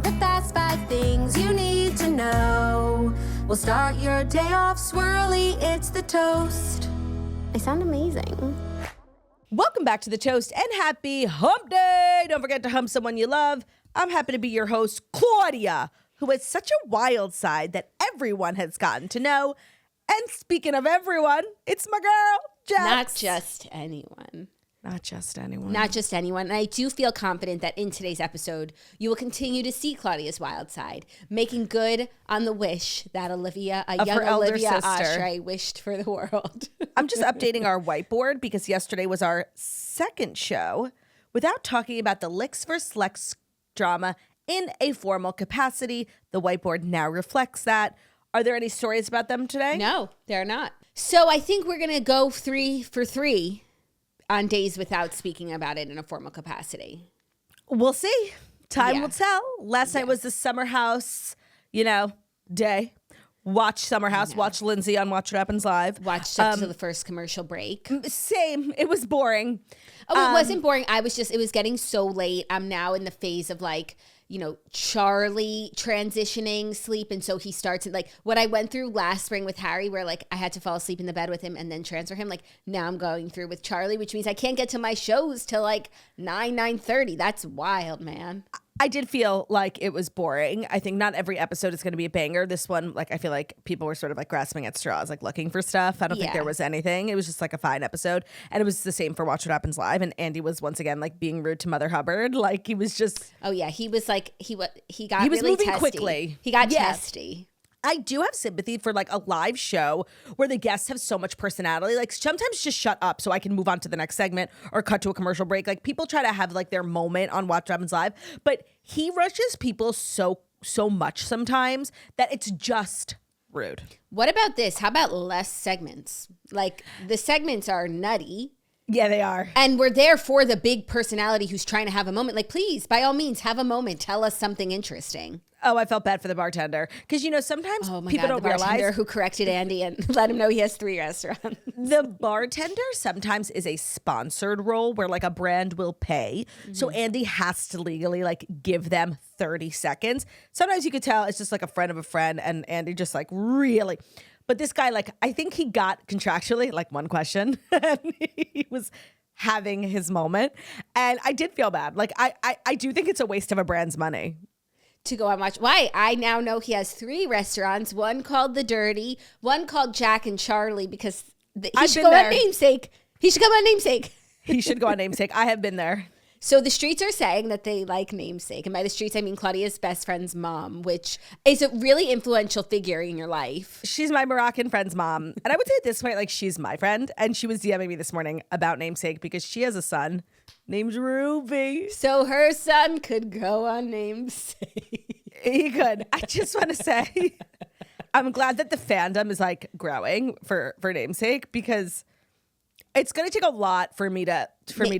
the fast 5 things you need to know. We'll start your day off swirly, it's the toast. I sound amazing. Welcome back to The Toast and happy hump day. Don't forget to hump someone you love. I'm happy to be your host, Claudia, who has such a wild side that everyone has gotten to know. And speaking of everyone, it's my girl, Jax. Not just anyone. Not just anyone. Not just anyone. And I do feel confident that in today's episode, you will continue to see Claudia's wild side, making good on the wish that Olivia, a young Olivia Oshry, wished for the world. I'm just updating our whiteboard because yesterday was our second show without talking about the Licks vs. Lex drama in a formal capacity. The whiteboard now reflects that. Are there any stories about them today? No, they're not. So I think we're going to go 3 for 3 on days without speaking about it in a formal capacity. We'll see. Time will tell. Last night was the Summer House, day. Watch Summer House. Watch Lindsay on Watch What Happens Live. Watched up to the first commercial break. Same. It was boring. Oh, it wasn't boring. It was getting so late. I'm now in the phase of Charlie transitioning sleep. And so he starts what I went through last spring with Harry, where I had to fall asleep in the bed with him and then transfer him. Now I'm going through with Charlie, which means I can't get to my shows till 9:30. That's wild, man. I did feel like it was boring. I think not every episode is going to be a banger. This one, I feel like people were sort of grasping at straws, looking for stuff. I don't think there was anything. It was just a fine episode. And it was the same for Watch What Happens Live. And Andy was once again being rude to Mother Hubbard. He was just. Oh yeah, he was he was really moving testy. Quickly. He got testy. I do have sympathy for a live show where the guests have so much personality. Sometimes just shut up so I can move on to the next segment or cut to a commercial break. People try to have their moment on Watch What Happens Live, but he rushes people so much sometimes that it's just rude. What about this? How about less segments? The segments are nutty. Yeah, they are. And we're there for the big personality who's trying to have a moment. Please, by all means, have a moment. Tell us something interesting. Oh, I felt bad for the bartender. Because, sometimes people don't realize. The bartender who corrected Andy and let him know he has 3 restaurants. The bartender sometimes is a sponsored role where a brand will pay. Mm-hmm. So Andy has to legally give them 30 seconds. Sometimes you could tell it's just a friend of a friend and Andy just really. But this guy, I think he got contractually one question and he was having his moment. And I did feel bad. I do think it's a waste of a brand's money. To go and watch. Why? I now know he has 3 restaurants, one called The Dirty, one called Jack and Charlie, because he should go on Namesake. He should come on Namesake. He should go on Namesake. I have been there. So the streets are saying that they like Namesake. And by the streets, I mean Claudia's best friend's mom, which is a really influential figure in your life. She's my Moroccan friend's mom. And I would say at this point, she's my friend. And she was DMing me this morning about Namesake because she has a son named Ruby. So her son could go on Namesake. He could. I just want to say, I'm glad that the fandom is growing for Namesake because it's going to take a lot for me to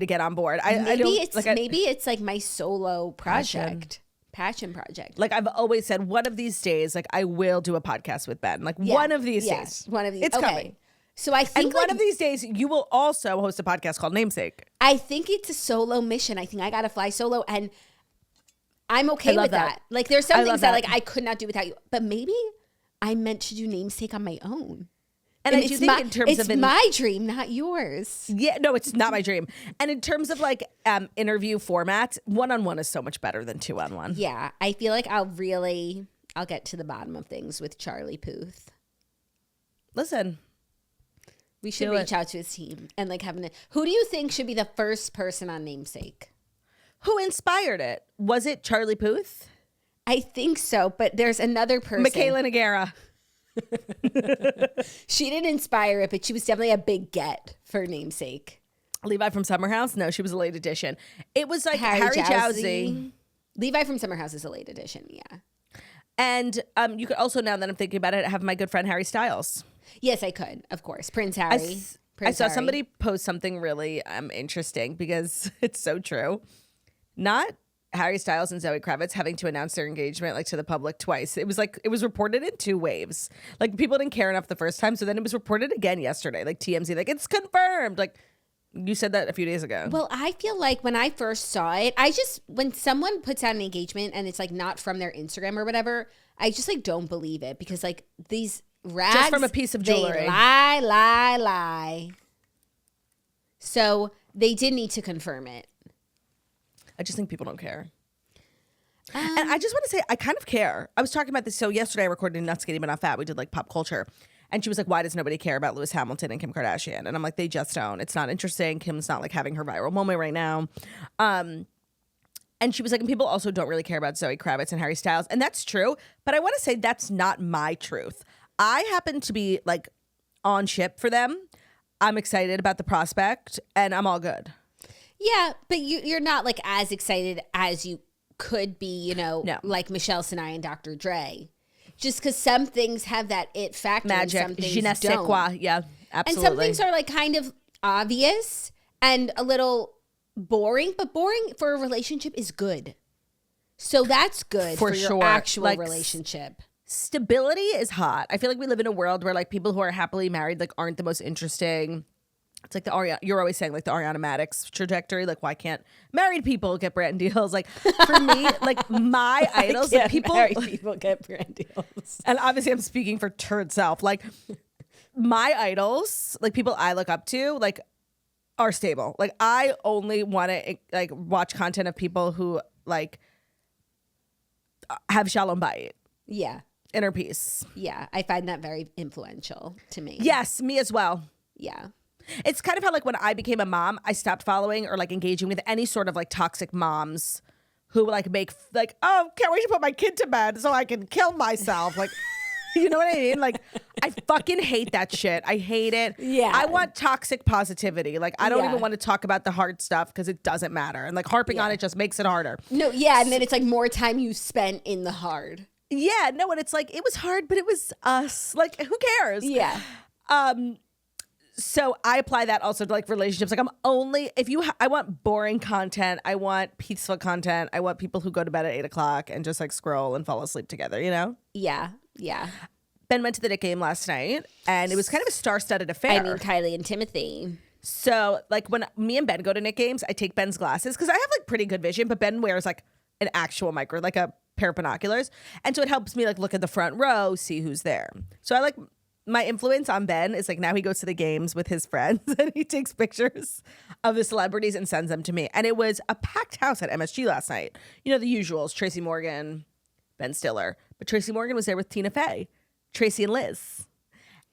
get on board. Maybe it's my solo project. Passion project. I've always said, one of these days, I will do a podcast with Ben. One of these days. One of these. It's coming. So I think and one of these days you will also host a podcast called Namesake. I think it's a solo mission. I think I got to fly solo and I'm okay with that. There's some things that I could not do without you, but maybe I'm meant to do Namesake on my own. And I do think in terms of... It's my dream, not yours. Yeah, no, it's not my dream. And in terms of interview formats, one-on-one is so much better than 2-on-1. Yeah, I feel I'll get to the bottom of things with Charlie Puth. Listen. We should reach out to his team and who do you think should be the first person on Namesake? Who inspired it? Was it Charlie Puth? I think so, but there's another person. Michaela Nagara. She didn't inspire it, but she was definitely a big get for Namesake. Levi from Summer House? No, she was a late edition. It was Harry Jowsey. Levi from Summer House is a late edition, yeah. And you could also, now that I'm thinking about it, have my good friend Harry Styles. Yes, I could, of course. Prince Harry. I saw somebody post something really interesting because it's so true. Not Harry Styles and Zoe Kravitz having to announce their engagement to the public twice. It was it was reported in 2 waves. People didn't care enough the first time, so then it was reported again yesterday. TMZ, it's confirmed. You said that a few days ago. Well, I feel like when I first saw it, when someone puts out an engagement and it's like not from their Instagram or whatever, I just like don't believe it because like these rags, just from a piece of jewelry. They lie. So they did need to confirm it. I just think people don't care. And I just want to say, I kind of care. I was talking about this. So yesterday I recorded Not Skinny But Not Fat. We did like pop culture. And she was like, why does nobody care about Lewis Hamilton and Kim Kardashian? And I'm like, they just don't. It's not interesting. Kim's not like having her viral moment right now. And she was like, and people also don't really care about Zoe Kravitz and Harry Styles. And that's true. But I want to say that's not my truth. I happen to be like on ship for them. I'm excited about the prospect and I'm all good. Yeah, but you're not like as excited as you could be, you know, No. like Michelle Sinai and Dr. Dre. Just because some things have that it factor Magic. and some Je ne things sais don't. quoi. Yeah, absolutely. And some things are like kind of obvious and a little boring, but boring for a relationship is good. So that's good for your sure. actual Like, relationship. Stability is hot. I feel like we live in a world where like people who are happily married like aren't the most interesting. It's like the Ariana, you're always saying like the Ariana Maddox trajectory. Like, why can't married people get brand deals? Like, for me, like my idols, like people get brand deals. and obviously I'm speaking for turd self. Like, my idols, like people I look up to, like are stable. Like, I only want to like watch content of people who like have shalom bayit, Yeah. inner peace. Yeah. I find that very influential to me. Yes, me as well. Yeah. It's kind of how like when I became a mom, I stopped following or like engaging with any sort of like toxic moms who like make like, oh, can't wait to put my kid to bed so I can kill myself. Like, you know what I mean? Like, I fucking hate that shit. I hate it. Yeah. I want toxic positivity. Like, I don't Yeah. even want to talk about the hard stuff because it doesn't matter. And like harping on it just makes it harder. No, yeah. And then it's like more time you spent in the hard. Yeah, no, and it's like, it was hard, but it was us. Like, who cares? Yeah. So I apply that also to like relationships. Like I'm only I want boring content. I want peaceful content. I want people who go to bed at 8:00 and just like scroll and fall asleep together. You know. Yeah. Yeah. Ben went to the Knick game last night, and it was kind of a star-studded affair. I mean, Kylie and Timothy. So like when me and Ben go to Knick games, I take Ben's glasses because I have like pretty good vision, but Ben wears like an actual micro, like a pair of binoculars, and so it helps me like look at the front row, see who's there. So I like. My influence on Ben is like now he goes to the games with his friends and he takes pictures of the celebrities and sends them to me. And it was a packed house at MSG last night. You know, the usuals, Tracy Morgan, Ben Stiller. But Tracy Morgan was there with Tina Fey, Tracy and Liz.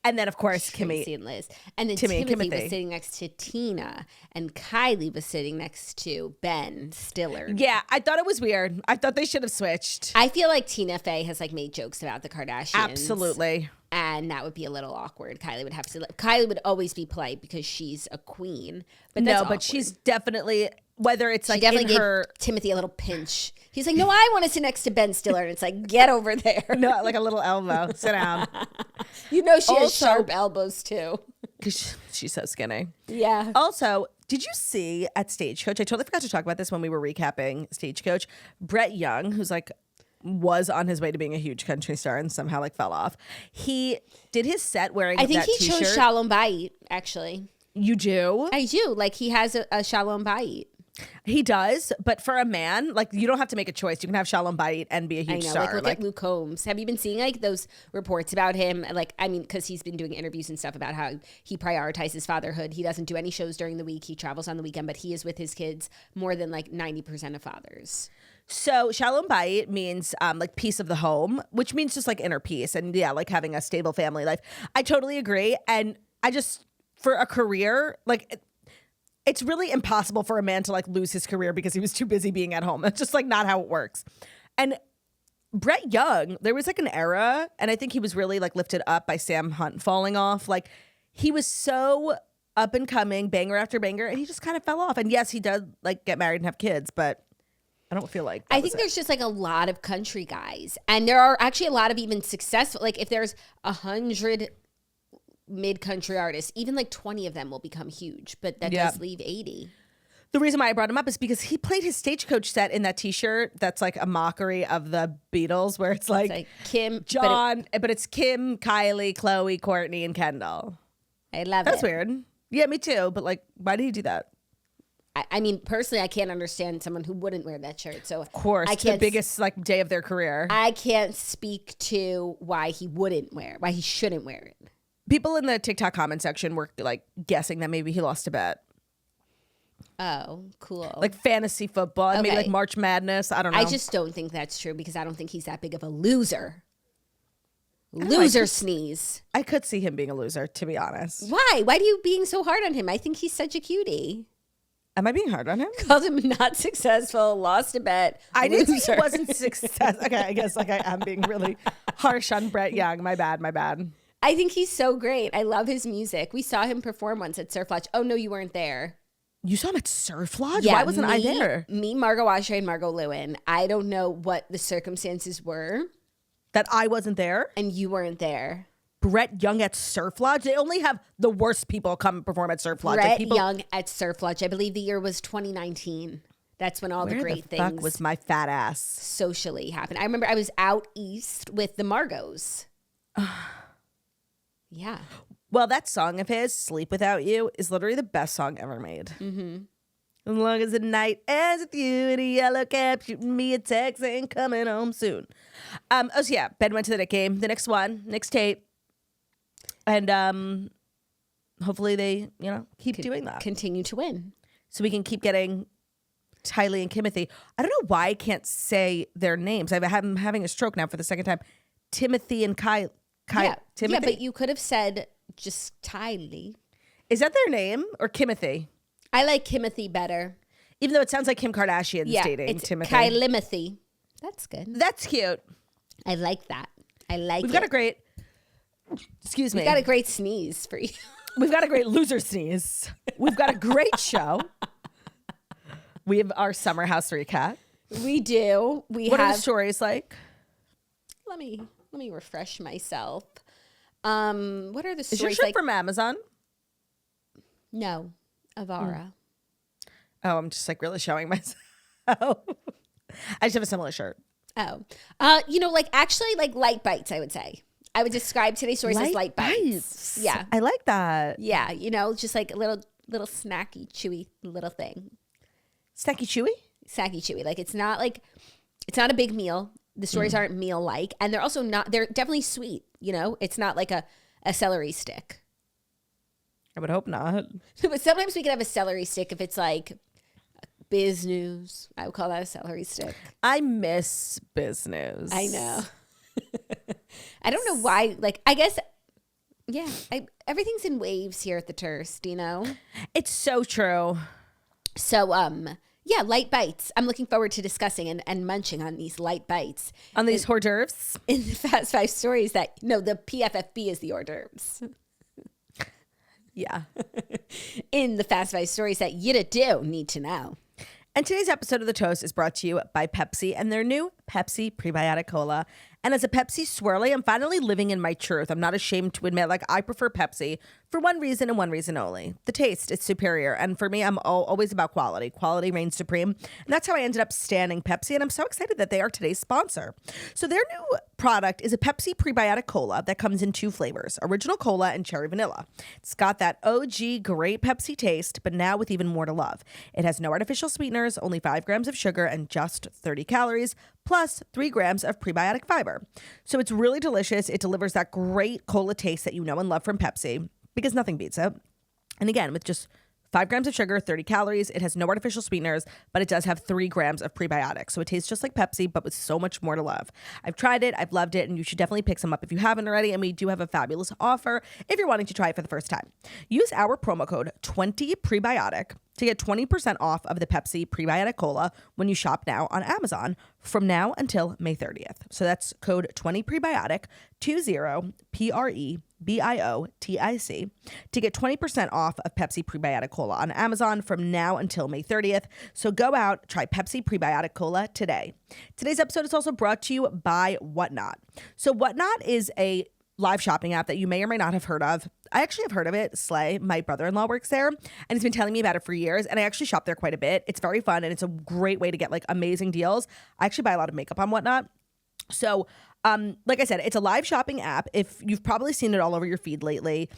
And then, of course, Tracy Kimmy. and Liz. And then Timmy and Timothy Timothy. was sitting next to Tina and Kylie was sitting next to Ben Stiller. Yeah, I thought it was weird. I thought they should have switched. I feel like Tina Fey has like made jokes about the Kardashians. Absolutely. And that would be a little awkward. Kylie would always be polite because she's a queen. But that's No, but awkward. she's definitely, whether it's She like definitely in gave her, Timothy a little pinch. He's like, no, I want to sit next to Ben Stiller. And it's like, get over there. no, like a little elbow, sit down. You know she has Also- sharp elbows too. Because she's so skinny. Yeah. Also, did you see at Stagecoach? I totally forgot to talk about this when we were recapping Stagecoach. Brett Young, who's like was on his way to being a huge country star and somehow like fell off. He did his set wearing I think that he t-shirt. chose Shalom Bayit, actually. You do? I do. Like he has a Shalom Bayit. He does, but for a man, like you don't have to make a choice. You can have Shalom Bayit and be a I huge know. star. Like look at Luke Combs. Have you been seeing like those reports about him? Like, I mean, because he's been doing interviews and stuff about how he prioritizes fatherhood. He doesn't do any shows during the week. He travels on the weekend, but he is with his kids more than like 90% of fathers. So Shalom Bayit means like peace of the home, which means just like inner peace and yeah, like having a stable family life. I totally agree. And I just, for a career, like it's really impossible for a man to like lose his career because he was too busy being at home. That's just like not how it works. And Brett Young, there was like an era, and I think he was really like lifted up by Sam Hunt falling off. Like he was so up and coming, banger after banger, and he just kind of fell off. And yes, he does like get married and have kids, but I don't feel like I think there's just like a lot of country guys, and there are actually a lot of even successful. Like if there's 100 mid-country artists, even like 20 of them will become huge, but that does leave 80. The reason why I brought him up is because he played his Stagecoach set in that t-shirt that's like a mockery of the Beatles, where it's like Kim, John, but it's Kim, Kylie, Chloe, Courtney, and Kendall. I love That's it. weird. Yeah, me too. But like, why did he do that? I mean, personally, I can't understand someone who wouldn't wear that shirt. So Of course, the biggest like day of their career. I can't speak to why he shouldn't wear it. People in the TikTok comment section were like guessing that maybe he lost a bet. Oh, cool. Like fantasy football and maybe like March Madness. I don't know. I just don't think that's true because I don't think he's that big of a loser. Loser sneeze. I could see him being a loser, to be honest. Why? Why are you being so hard on him? I think he's such a cutie. Am I being hard on him? Called him not successful, lost a bet. I didn't say he wasn't success. Okay, I guess like I am being really harsh on Brett Young. My bad. I think he's so great. I love his music. We saw him perform once at Surf Lodge. Oh, no, you weren't there. You saw him at Surf Lodge? Yeah, why wasn't I there? Me, Margot Oshry, and Margot Lewin. I don't know what the circumstances were. That I wasn't there? And you weren't there. Brett Young at Surf Lodge? They only have the worst people come perform at Surf Lodge. Brett Young at Surf Lodge. I believe the year was 2019. That's when all the great things. Where the fuck was my fat ass? Socially happened. I remember I was out east with the Margos. Yeah. Well, that song of his, Sleep Without You, is literally the best song ever made. Mm-hmm. As long as the night ends with you in a yellow cab, shooting me a text and coming home soon. So yeah, Ben went to the Knick game. The Knicks won. Knicks Tate. And hopefully they, keep doing that. Continue to win. So we can keep getting Tylee and Timothy. I don't know why I can't say their names. I'm having a stroke now for the second time. Timothy and Timothy? Yeah, but you could have said just Tylee. Is that their name or Kimothy? I like Kimothy better. Even though it sounds like Kim Kardashian's dating it's Timothy. Kylimothy. That's good. That's cute. I like that. We've got a great, excuse me. We've got a great sneeze for you. We've got a great loser sneeze. We've got a great show. We have our summer house recap. We do. What are the stories like? Let me refresh myself. What are the stories like? Is your shirt from Amazon? No, Avara. Oh, I'm just like really showing myself. I just have a similar shirt. Oh, actually like light bites, I would say. I would describe today's stories as light bites. Yeah. I like that. Yeah. Just like a little snacky, chewy little thing. Snacky chewy? Snacky chewy. Like it's not a big meal. The stories aren't meal-like. And they're also not, they're definitely sweet. It's not like a celery stick. I would hope not. But sometimes we can have a celery stick if it's like Biz News. I would call that a celery stick. I miss Biz News. I know. I don't know why. Like, I guess, yeah, everything's in waves here at the Turst, It's so true. So, yeah, light bites. I'm looking forward to discussing and munching on these light bites. On these hors d'oeuvres? In the Fast Five stories the PFFB is the hors d'oeuvres. Yeah. In the Fast Five stories that you do need to know. And today's episode of The Toast is brought to you by Pepsi and their new Pepsi Prebiotic Cola. And as a Pepsi swirly, I'm finally living in my truth. I'm not ashamed to admit, I prefer Pepsi for one reason and one reason only. The taste is superior. And for me, I'm always about quality. Quality reigns supreme. And that's how I ended up standing Pepsi. And I'm so excited that they are today's sponsor. So their new product is a Pepsi Prebiotic Cola that comes in 2 flavors, Original Cola and Cherry Vanilla. It's got that OG great Pepsi taste, but now with even more to love. It has no artificial sweeteners, only 5 grams of sugar and just 30 calories, plus 3 grams of prebiotic fiber. So it's really delicious. It delivers that great cola taste that you know and love from Pepsi because nothing beats it. And again, with just 5 grams of sugar, 30 calories, it has no artificial sweeteners, but it does have 3 grams of prebiotics. So it tastes just like Pepsi, but with so much more to love. I've tried it, I've loved it, and you should definitely pick some up if you haven't already. And we do have a fabulous offer if you're wanting to try it for the first time. Use our promo code 20prebiotic to get 20% off of the Pepsi Prebiotic Cola when you shop now on Amazon from now until May 30th. So that's code 20prebiotic, 20prebiotic, to get 20% off of Pepsi Prebiotic Cola on Amazon from now until May 30th. So go out, try Pepsi Prebiotic Cola today. Today's episode is also brought to you by Whatnot. So Whatnot is a live shopping app that you may or may not have heard of. I actually have heard of it. Slay, my brother-in-law, works there, and he's been telling me about it for years, and I actually shop there quite a bit. It's very fun, and it's a great way to get amazing deals. I actually buy a lot of makeup on Whatnot. So, like I said, it's a live shopping app. If you've probably seen it all over your feed lately,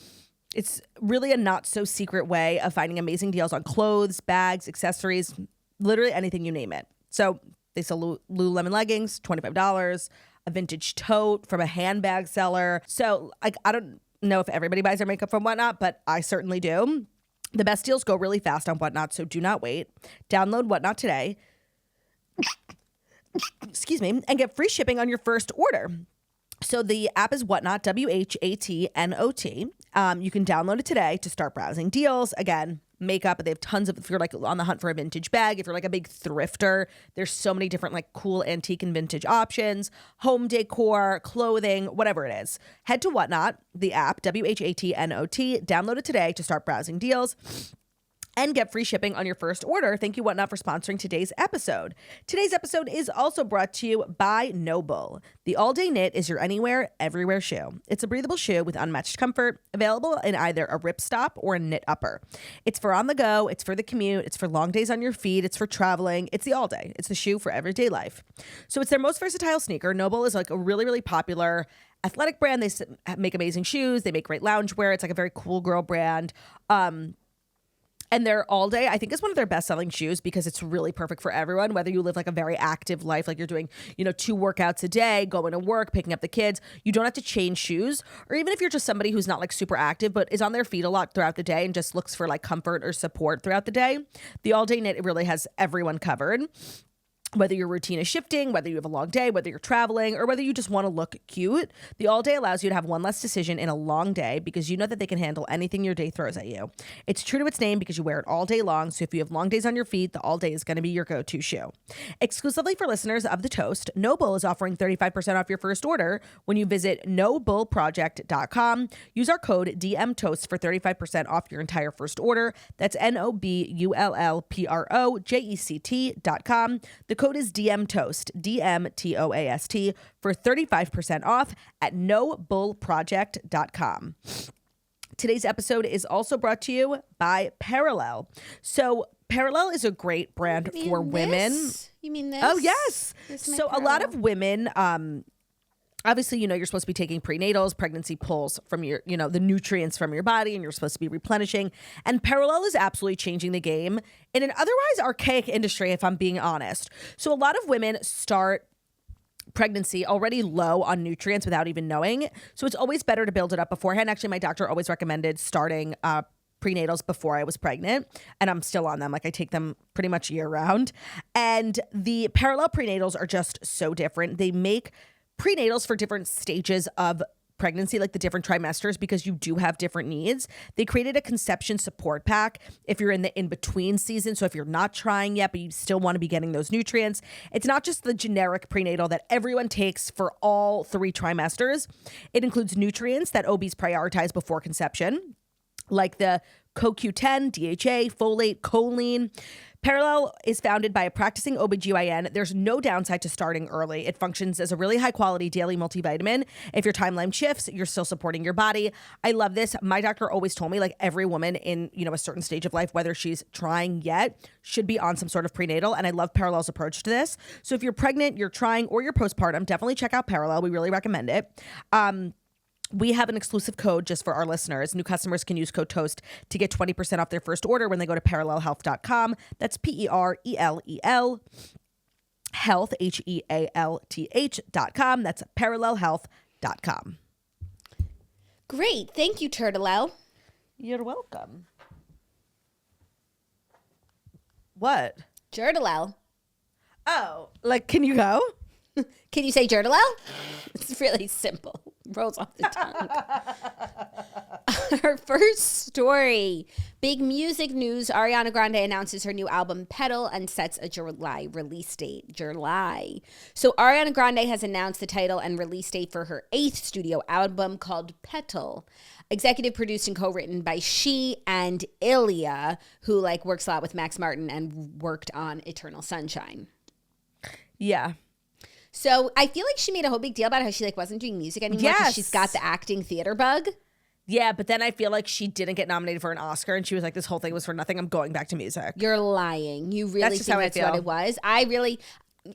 It's really a not so secret way of finding amazing deals on clothes, bags, accessories, literally anything you name it. So they sell Lululemon leggings, $25, a vintage tote from a handbag seller. So like, I don't know if everybody buys their makeup from Whatnot, but I certainly do. The best deals go really fast on Whatnot, so do not wait. Download Whatnot today. Excuse me, and get free shipping on your first order. So the app is Whatnot, WHATNOT. You can download it today to start browsing deals. Again, makeup. They have tons of, if you're like on the hunt for a vintage bag, if you're like a big thrifter, there's so many different like cool antique and vintage options, home decor, clothing, whatever it is. Head to Whatnot, the app, WHATNOT. Download it today to start browsing deals and get free shipping on your first order. Thank you, Whatnot, for sponsoring today's episode. Today's episode is also brought to you by Noble. The all-day knit is your anywhere, everywhere shoe. It's a breathable shoe with unmatched comfort, available in either a ripstop or a knit upper. It's for on the go, it's for the commute, it's for long days on your feet, it's for traveling, it's the all-day. It's the shoe for everyday life. So it's their most versatile sneaker. Noble is like a really, really popular athletic brand. They make amazing shoes. They make great loungewear. It's like a very cool girl brand. And their all day, I think, is one of their best selling shoes because it's really perfect for everyone, whether you live like a very active life, like you're doing, 2 workouts a day, going to work, picking up the kids. You don't have to change shoes. Or even if you're just somebody who's not like super active, but is on their feet a lot throughout the day and just looks for like comfort or support throughout the day. The all day knit really has everyone covered. Whether your routine is shifting, whether you have a long day, whether you're traveling, or whether you just want to look cute, the all day allows you to have one less decision in a long day because you know that they can handle anything your day throws at you. It's true to its name because you wear it all day long. So if you have long days on your feet, the all day is going to be your go-to shoe. Exclusively for listeners of The Toast, Noble is offering 35% off your first order when you visit nobleproject.com. Use our code DMTOAST for 35% off your entire first order. That's NOBULLPROJECT.com. The code is DMTOAST, DMTOAST, for 35% off at nobullproject.com. Today's episode is also brought to you by Parallel. So Parallel is a great brand for women. You mean this? Oh, yes. So a lot of Parallel. women, obviously, you're supposed to be taking prenatals, pregnancy pulls from your, the nutrients from your body, and you're supposed to be replenishing. And Parallel is absolutely changing the game in an otherwise archaic industry, if I'm being honest. So a lot of women start pregnancy already low on nutrients without even knowing. So it's always better to build it up beforehand. Actually, my doctor always recommended starting prenatals before I was pregnant, and I'm still on them. Like I take them pretty much year round. And the Parallel prenatals are just so different. They make prenatals for different stages of pregnancy, like the different trimesters, because you do have different needs. They created a conception support pack if you're in the in-between season. So if you're not trying yet, but you still want to be getting those nutrients, it's not just the generic prenatal that everyone takes for all 3 trimesters. It includes nutrients that OBs prioritize before conception, like the CoQ10, DHA, folate, choline. Parallel is founded by a practicing OBGYN. There's no downside to starting early. It functions as a really high quality daily multivitamin. If your timeline shifts, you're still supporting your body. I love this. My doctor always told me like every woman in, a certain stage of life, whether she's trying yet, should be on some sort of prenatal. And I love Parallel's approach to this. So if you're pregnant, you're trying, or you're postpartum, definitely check out Parallel. We really recommend it. We have an exclusive code just for our listeners. New customers can use code TOAST to get 20% off their first order when they go to parallelhealth.com. That's PERELEL health, HEALTH.com. That's parallelhealth.com. Great. Thank you, Turtleo. You're welcome. What? Turtleo. Oh, like, can you go? Can you say Turtleo? It's really simple. Rolls off the tongue. Our first story. Big music news. Ariana Grande announces her new album Petal and sets a July release date. July. So Ariana Grande has announced the title and release date for her 8th studio album called Petal. Executive produced and co-written by she and Ilya, who works a lot with Max Martin and worked on Eternal Sunshine. Yeah. So I feel like she made a whole big deal about how she wasn't doing music anymore because she's got the acting theater bug. Yeah, but then I feel like she didn't get nominated for an Oscar, and she was like, this whole thing was for nothing. I'm going back to music. You're lying. You really think that's what it was?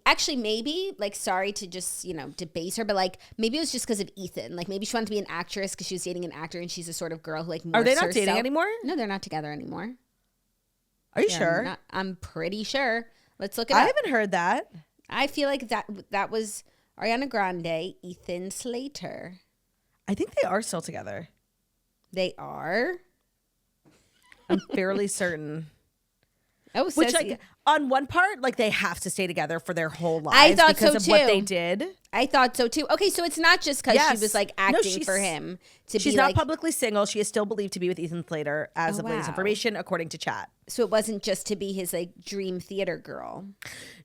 Actually, maybe, like, sorry to just, debase her, but, like, maybe it was just because of Ethan. Like, maybe she wanted to be an actress because she was dating an actor and she's a sort of girl who, like, morphs Are they not herself. dating anymore? No, they're not together anymore. Are you sure? I'm pretty sure. Let's look it up. I haven't heard that. I feel like that was Ariana Grande, Ethan Slater. I think they are still together. They are? I'm fairly certain. Oh, Which, like, on one part, like, they have to stay together for their whole lives. I thought because so, of too. what they did. I thought so too. Okay, so it's not just because Yes. she was like acting for him to She's be not like. publicly single. She is still believed to be with Ethan Slater as of latest wow. information, according to chat. So it wasn't just to be his like dream theater girl.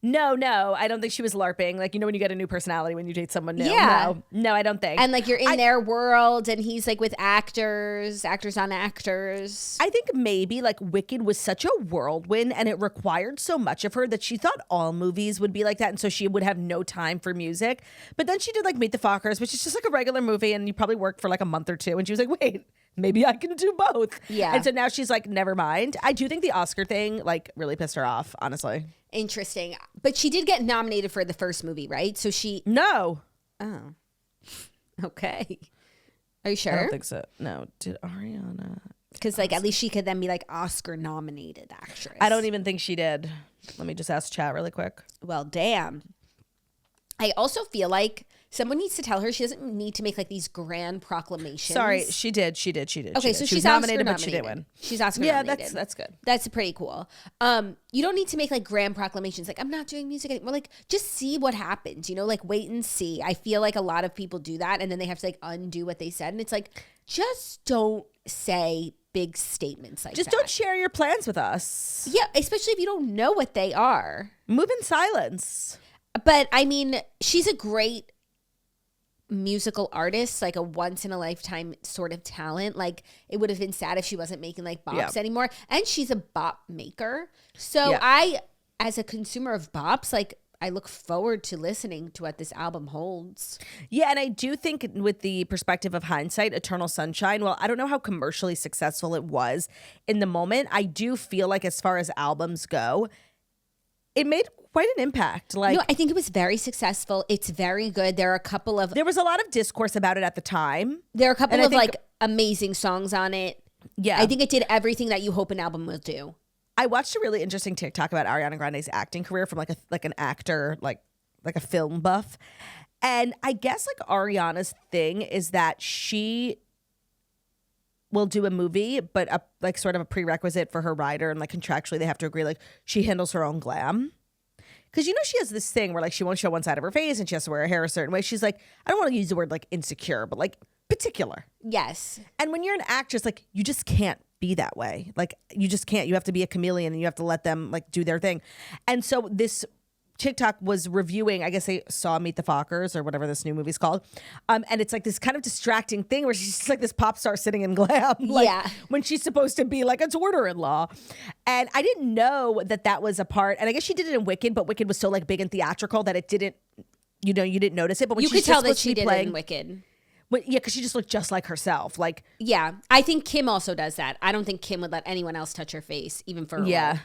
No, I don't think she was LARPing. Like, when you get a new personality when you date someone new. Yeah. No, I don't think. And like you're in their world, and he's like with actors on actors. I think maybe like Wicked was such a whirlwind and it required so much of her that she thought all movies would be like that. And so she would have no time for music. But then she did like Meet the Fockers, which is just like a regular movie. And you probably worked for like a month or two. And she was like, wait, maybe I can do both. Yeah. And so now she's like, never mind. I do think the Oscar thing like really pissed her off, honestly. Interesting. But she did get nominated for the first movie, right? So she. No. Oh. Okay. Are you sure? I don't think so. No. Did Ariana? Because like at least she could then be like Oscar nominated actress. I don't even think she did. Let me just ask chat really quick. Well, damn. I also feel like someone needs to tell her she doesn't need to make like these grand proclamations. Sorry, she did. Okay, so she she's was nominated, Oscar but she didn't win. She's Oscar Yeah, nominated. that's good. That's pretty cool. You don't need to make like grand proclamations like I'm not doing music anymore. Like just see what happens, like wait and see. I feel like a lot of people do that and then they have to like undo what they said. And it's like, just don't say big statements like Just that. don't share your plans with us. Yeah, especially if you don't know what they are. Move in silence. But I mean, she's a great musical artist, like a once in a lifetime sort of talent. Like it would have been sad if she wasn't making like bops anymore. And she's a bop maker. So I, as a consumer of bops, like I look forward to listening to what this album holds. Yeah, and I do think with the perspective of hindsight, Eternal Sunshine, well, I don't know how commercially successful it was in the moment. I do feel like as far as albums go, it made quite an impact. Like, No, I think it was very successful. It's very good. There was a lot of discourse about it at the time. There are a couple And I of think- like amazing songs on it. Yeah. I think it did everything that you hope an album will do. I watched a really interesting TikTok about Ariana Grande's acting career from like an actor, like a film buff. And I guess like Ariana's thing is that she will do a movie, but like sort of a prerequisite for her writer and like contractually they have to agree, like she handles her own glam. Because she has this thing where like she won't show one side of her face and she has to wear her hair a certain way. She's like, I don't want to use the word like insecure, but like particular. Yes. And when you're an actress, like you just can't be that way. Like you just can't. You have to be a chameleon and you have to let them like do their thing. And so this TikTok was reviewing, I guess they saw Meet the Fockers or whatever this new movie's called. And it's like this kind of distracting thing where she's just like this pop star sitting in glam. Like, when she's supposed to be like a daughter-in-law. And I didn't know that was a part. And I guess she did it in Wicked, but Wicked was so like big and theatrical that it didn't, you didn't notice it. But when you she's could tell that supposed to she be did playing, it in Wicked. Yeah, because she just looked just like herself. Like, yeah, I think Kim also does that. I don't think Kim would let anyone else touch her face, even for her role.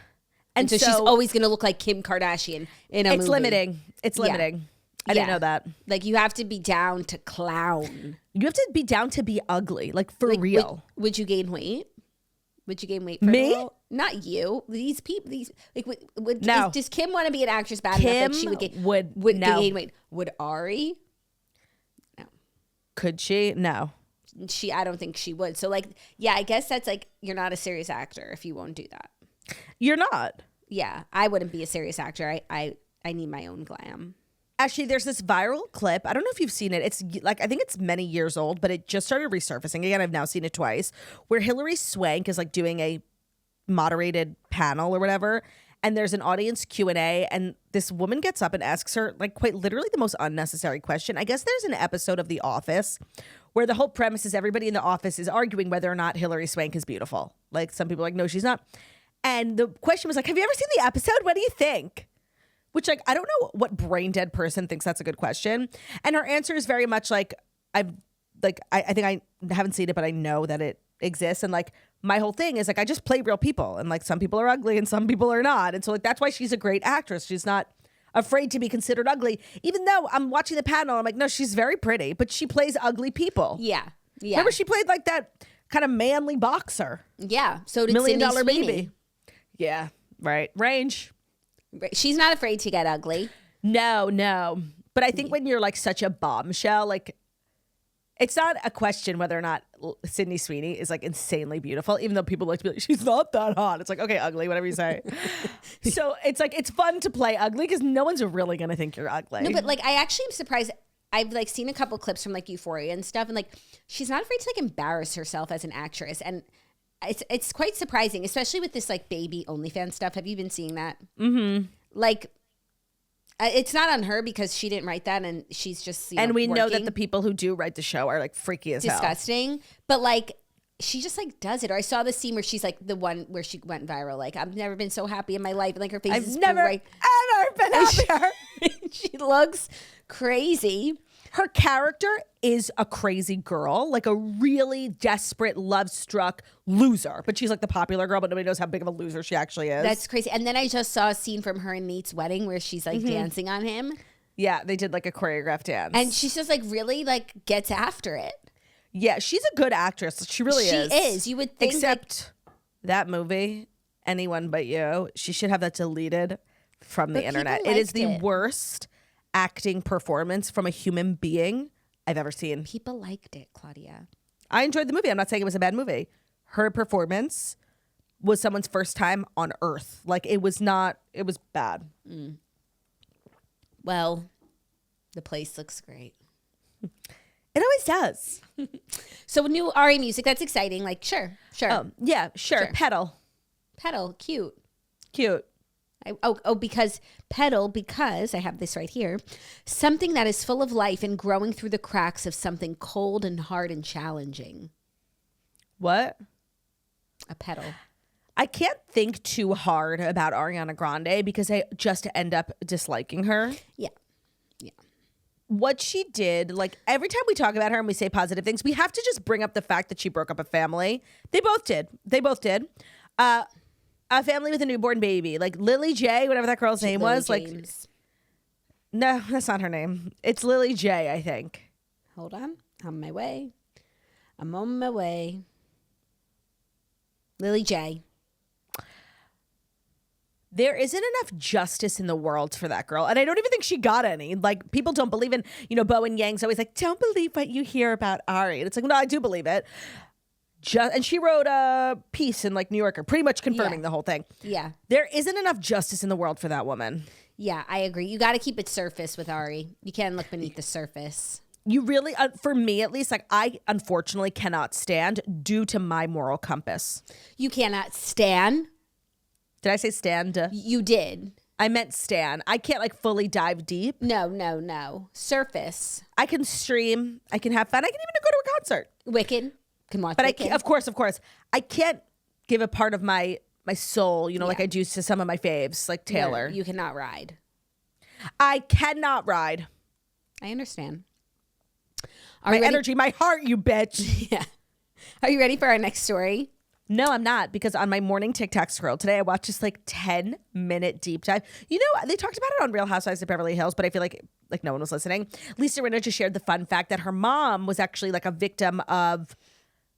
And so she's always going to look like Kim Kardashian in a movie. It's limiting. It's limiting. I didn't know that. Like, you have to be down to clown. You have to be down to be ugly, like for real. Would you gain weight? Would you gain weight for Me? the role? Not you. These people. These like. No. Does Kim want to be an actress bad enough that she would no. gain weight? Would Ari? No. Could she? No. I don't think she would. So like, yeah, I guess that's like you're not a serious actor if you won't do that. You're not. Yeah, I wouldn't be a serious actor. I need my own glam. Actually, there's this viral clip. I don't know if you've seen it. It's like, I think it's many years old, but it just started resurfacing again. I've now seen it twice, where Hilary Swank is like doing a moderated panel or whatever. And there's an audience Q&A, and this woman gets up and asks her like quite literally the most unnecessary question. I guess there's an episode of The Office where the whole premise is everybody in the office is arguing whether or not Hilary Swank is beautiful. Like some people are like, no, she's not. And the question was like, have you ever seen the episode? What do you think? Which, like, I don't know what brain dead person thinks that's a good question. And her answer is very much like, I think I haven't seen it, but I know that it exists. And like, my whole thing is like, I just play real people. And like, some people are ugly and some people are not. And so like, that's why she's a great actress. She's not afraid to be considered ugly. Even though I'm watching the panel, I'm like, no, she's very pretty, but she plays ugly people. Yeah. Remember, she played like that kind of manly boxer. Yeah. So did $1 Million Sydney Sweeney. Baby. Yeah, right. Range. She's not afraid to get ugly. No. But I think when you're like such a bombshell, like it's not a question whether or not Sydney Sweeney is like insanely beautiful, even though people like to be like, she's not that hot. It's like, okay, ugly, whatever you say. So it's like, it's fun to play ugly because no one's really going to think you're ugly. No, but like, I actually am surprised. I've like seen a couple clips from like Euphoria and stuff, and like, she's not afraid to like embarrass herself as an actress. And it's quite surprising, especially with this like baby OnlyFans stuff. Have you been seeing that? Mm-hmm. Like, it's not on her because she didn't write that, and she's just and we know that working. the people who do write the show are like freaky as hell. Disgusting. But like, she just like does it. Or I saw the scene where she's like the one where she went viral. Like, I've never been so happy in my life. And like her face is never bright. ever been happier. She looks crazy. Her character is a crazy girl, like a really desperate, love-struck loser. But she's like the popular girl, but nobody knows how big of a loser she actually is. That's crazy. And then I just saw a scene from her and Nate's wedding where she's like dancing on him. Yeah, they did like a choreographed dance. And she's just like really like gets after it. Yeah, she's a good actress. She really is. She is. You would think Except that movie, Anyone But You, she should have that deleted from the internet. It is the worst acting performance from a human being I've ever seen. People liked it, Claudia. I enjoyed the movie. I'm not saying it was a bad movie. Her performance was someone's first time on Earth. Like, it was bad. Well, the place looks great. It always does. So new Ari music, that's exciting. Like, sure. Yeah, sure. Petal. Petal, cute. Cute. Because Petal, because I have this right here, something that is full of life and growing through the cracks of something cold and hard and challenging. What? A petal. I can't think too hard about Ariana Grande because I just end up disliking her. Yeah. What she did, like every time we talk about her and we say positive things, we have to just bring up the fact that she broke up a family. They both did. A family with a newborn baby, like Lily J, whatever that girl's name was. James. Like, no, that's not her name. It's Lily J, I think. Hold on. I'm on my way. Lily J. There isn't enough justice in the world for that girl. And I don't even think she got any. Like, people don't believe in, Bo and Yang's always like, don't believe what you hear about Ari. And it's like, no, I do believe it. And she wrote a piece in like New Yorker, pretty much confirming the whole thing. Yeah. There isn't enough justice in the world for that woman. Yeah, I agree. You got to keep it surface with Ari. You can't look beneath the surface. You really, for me at least, like I unfortunately cannot stand due to my moral compass. You cannot stand. Did I say stand? You did. I meant stan. I can't like fully dive deep. No. Surface. I can stream. I can have fun. I can even go to a concert. Wicked. Can watch But Wicked. of course, I can't give a part of my soul, like I do to some of my faves, like Taylor. No, you cannot ride. I cannot ride. I understand. My energy, my heart, you bitch. Yeah. Are you ready for our next story? No, I'm not, because on my morning TikTok scroll today, I watched this like 10-minute deep dive. They talked about it on Real Housewives of Beverly Hills, but I feel like no one was listening. Lisa Rinna just shared the fun fact that her mom was actually like a victim of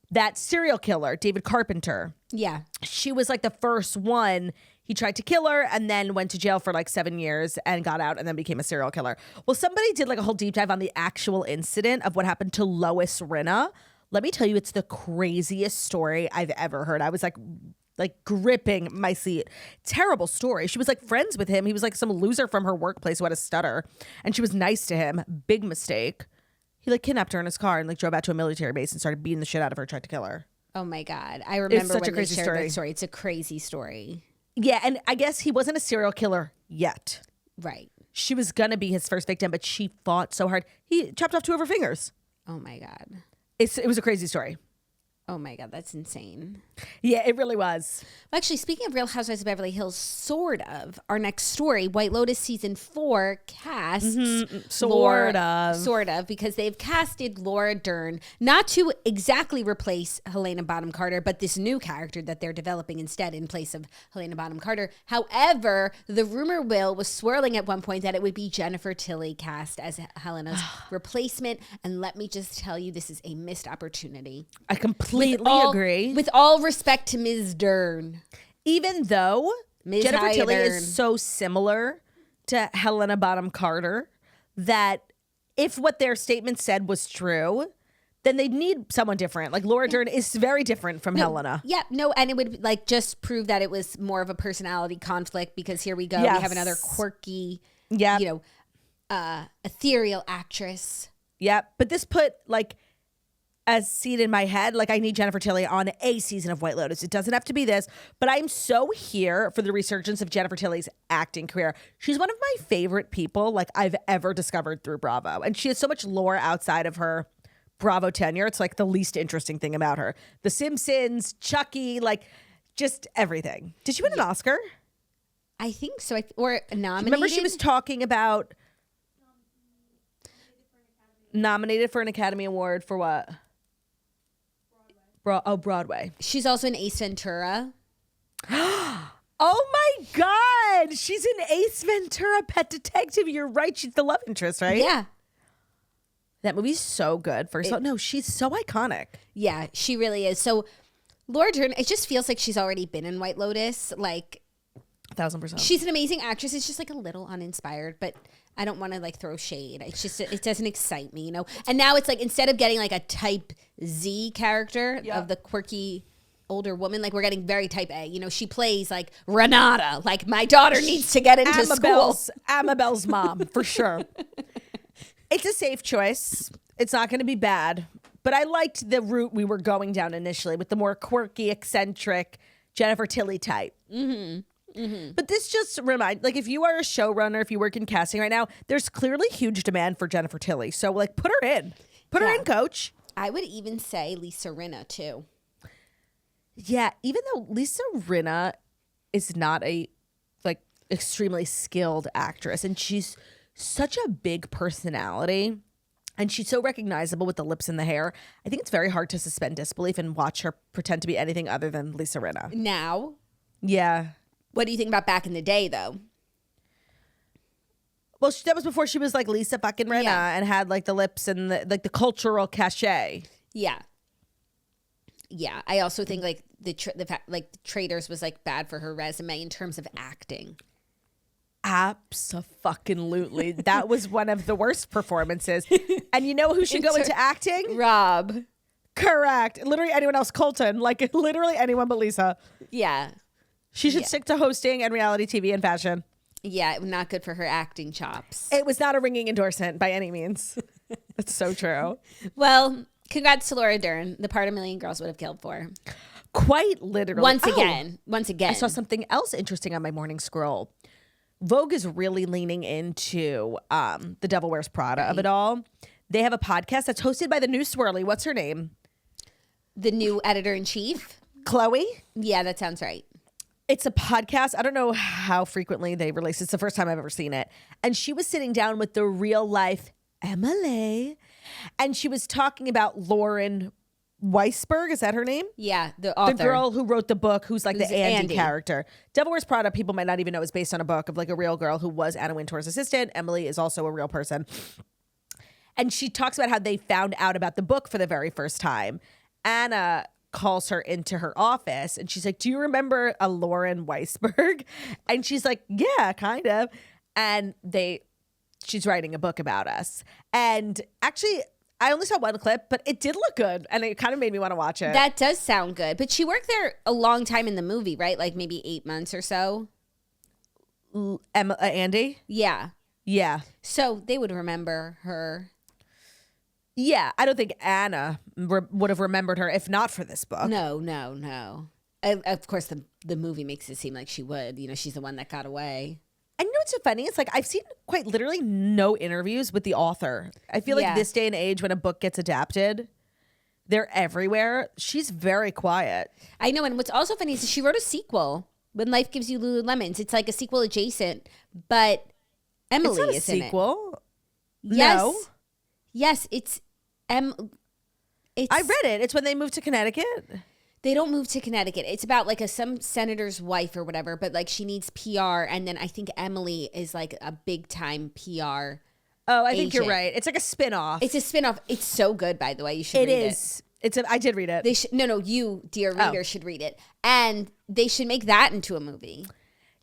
that serial killer, David Carpenter. Yeah. She was like the first one. He tried to kill her and then went to jail for like 7 years and got out and then became a serial killer. Well, somebody did like a whole deep dive on the actual incident of what happened to Lois Rinna. Let me tell you, it's the craziest story I've ever heard. I was like gripping my seat. Terrible story. She was like friends with him. He was like some loser from her workplace who had a stutter. And she was nice to him. Big mistake. He like kidnapped her in his car and like drove out to a military base and started beating the shit out of her, tried to kill her. Oh my God. I remember such when a crazy they shared story. that story. It's a crazy story. Yeah, and I guess he wasn't a serial killer yet. Right. She was going to be his first victim, but she fought so hard. He chopped off 2 of her fingers. Oh my God. It was a crazy story. Oh my God, that's insane. Yeah, it really was. Actually, speaking of Real Housewives of Beverly Hills, sort of, our next story, White Lotus season 4 casts Sort of, because they've casted Laura Dern, not to exactly replace Helena Bonham Carter, but this new character that they're developing instead in place of Helena Bonham Carter. However, the rumor was swirling at one point that it would be Jennifer Tilly cast as Helena's replacement. And let me just tell you, this is a missed opportunity. I completely agree. With all respect to Ms. Dern. Even though Ms. Jennifer Tilly Dern is so similar to Helena Bonham Carter that if what their statement said was true, then they'd need someone different. Like Laura Dern is very different from Helena. Yeah, no, and it would like just prove that it was more of a personality conflict because here we go. Yes. We have another quirky, Yep. ethereal actress. Yep. But this put like a seed in my head. Like I need Jennifer Tilly on a season of White Lotus. It doesn't have to be this, but I'm so here for the resurgence of Jennifer Tilly's acting career. She's one of my favorite people like I've ever discovered through Bravo. And she has so much lore outside of her Bravo tenure. It's like the least interesting thing about her. The Simpsons, Chucky, like just everything. Did she win an Oscar? I think so. Or nominated. Remember she was talking about nominated for an Academy Award for what? Broadway. She's also in Ace Ventura. Oh my God. She's in Ace Ventura, Pet Detective. You're right. She's the love interest, right? Yeah. That movie's so good. First of all, no, she's so iconic. Yeah, she really is. So Laura Dern, it just feels like she's already been in White Lotus. Like 1,000%. she's an amazing actress. It's just like a little uninspired, but I don't want to like throw shade. It's just, it doesn't excite me, And now it's like, instead of getting like a type Z character of the quirky older woman, like we're getting very type A. She plays like Renata. Like my daughter needs to get into school. Amabel's mom, for sure. It's a safe choice. It's not going to be bad. But I liked the route we were going down initially with the more quirky, eccentric Jennifer Tilly type. Mm-hmm. Mm-hmm. But this just reminds, like, if you are a showrunner, if you work in casting right now, there's clearly huge demand for Jennifer Tilly. So, like, put her in. Put her in, coach. I would even say Lisa Rinna, too. Yeah, even though Lisa Rinna is not a, like, extremely skilled actress, and she's such a big personality, and she's so recognizable with the lips and the hair, I think it's very hard to suspend disbelief and watch her pretend to be anything other than Lisa Rinna. Now? Yeah. What do you think about back in the day, though? Well, that was before she was like Lisa fucking Rinna and had like the lips and the cultural cachet. Yeah. Yeah. I also think like the fact like Traitors was like bad for her resume in terms of acting. Abso-fucking-lutely. That was one of the worst performances. And you know who should go into acting? Rob. Correct. Literally anyone else. Colton. Like literally anyone but Lisa. Yeah. She should stick to hosting and reality TV and fashion. Yeah, not good for her acting chops. It was not a ringing endorsement by any means. That's so true. Well, congrats to Laura Dern, the part a million girls would have killed for. Quite literally. Once again. I saw something else interesting on my morning scroll. Vogue is really leaning into the Devil Wears Prada of it all. They have a podcast that's hosted by the new swirly. What's her name? The new editor-in-chief? Chloe? Yeah, that sounds right. It's a podcast. I don't know how frequently they release it. It's the first time I've ever seen it. And she was sitting down with the real life Emily. And she was talking about Lauren Weisberg. Is that her name? Yeah, the author. The girl who wrote the book who's like Who's the Andy Andy character. Devil Wears Prada, people might not even know, is based on a book of like a real girl who was Anna Wintour's assistant. Emily is also a real person. And she talks about how they found out about the book for the very first time. Anna calls her into her office and she's like, do you remember a Lauren Weisberg? And she's like, yeah, kind of. And she's writing a book about us. And actually, I only saw one clip, but it did look good. And it kind of made me want to watch it. That does sound good. But she worked there a long time in the movie, right? Like maybe 8 months or so. Andy? Yeah. Yeah. So they would remember her. Yeah, I don't think Anna would have remembered her if not for this book. No. Of course, the movie makes it seem like she would. She's the one that got away. And you know what's so funny? It's like I've seen quite literally no interviews with the author. I feel like this day and age when a book gets adapted, they're everywhere. She's very quiet. I know. And what's also funny is she wrote a sequel, When Life Gives You Lululemons. It's like a sequel adjacent, but Emily It's not a is in it. sequel. Yes. No. Yes, it's I read it. It's when they moved to Connecticut. They don't move to Connecticut. It's about like some senator's wife or whatever, but like she needs PR, and then I think Emily is like a big time PR. Oh, I think you're agent. right. It's like a spin-off. It's a spinoff. It's so good, by the way. You should It read is. I did read it. They should no, you, dear reader, should read it, and they should make that into a movie.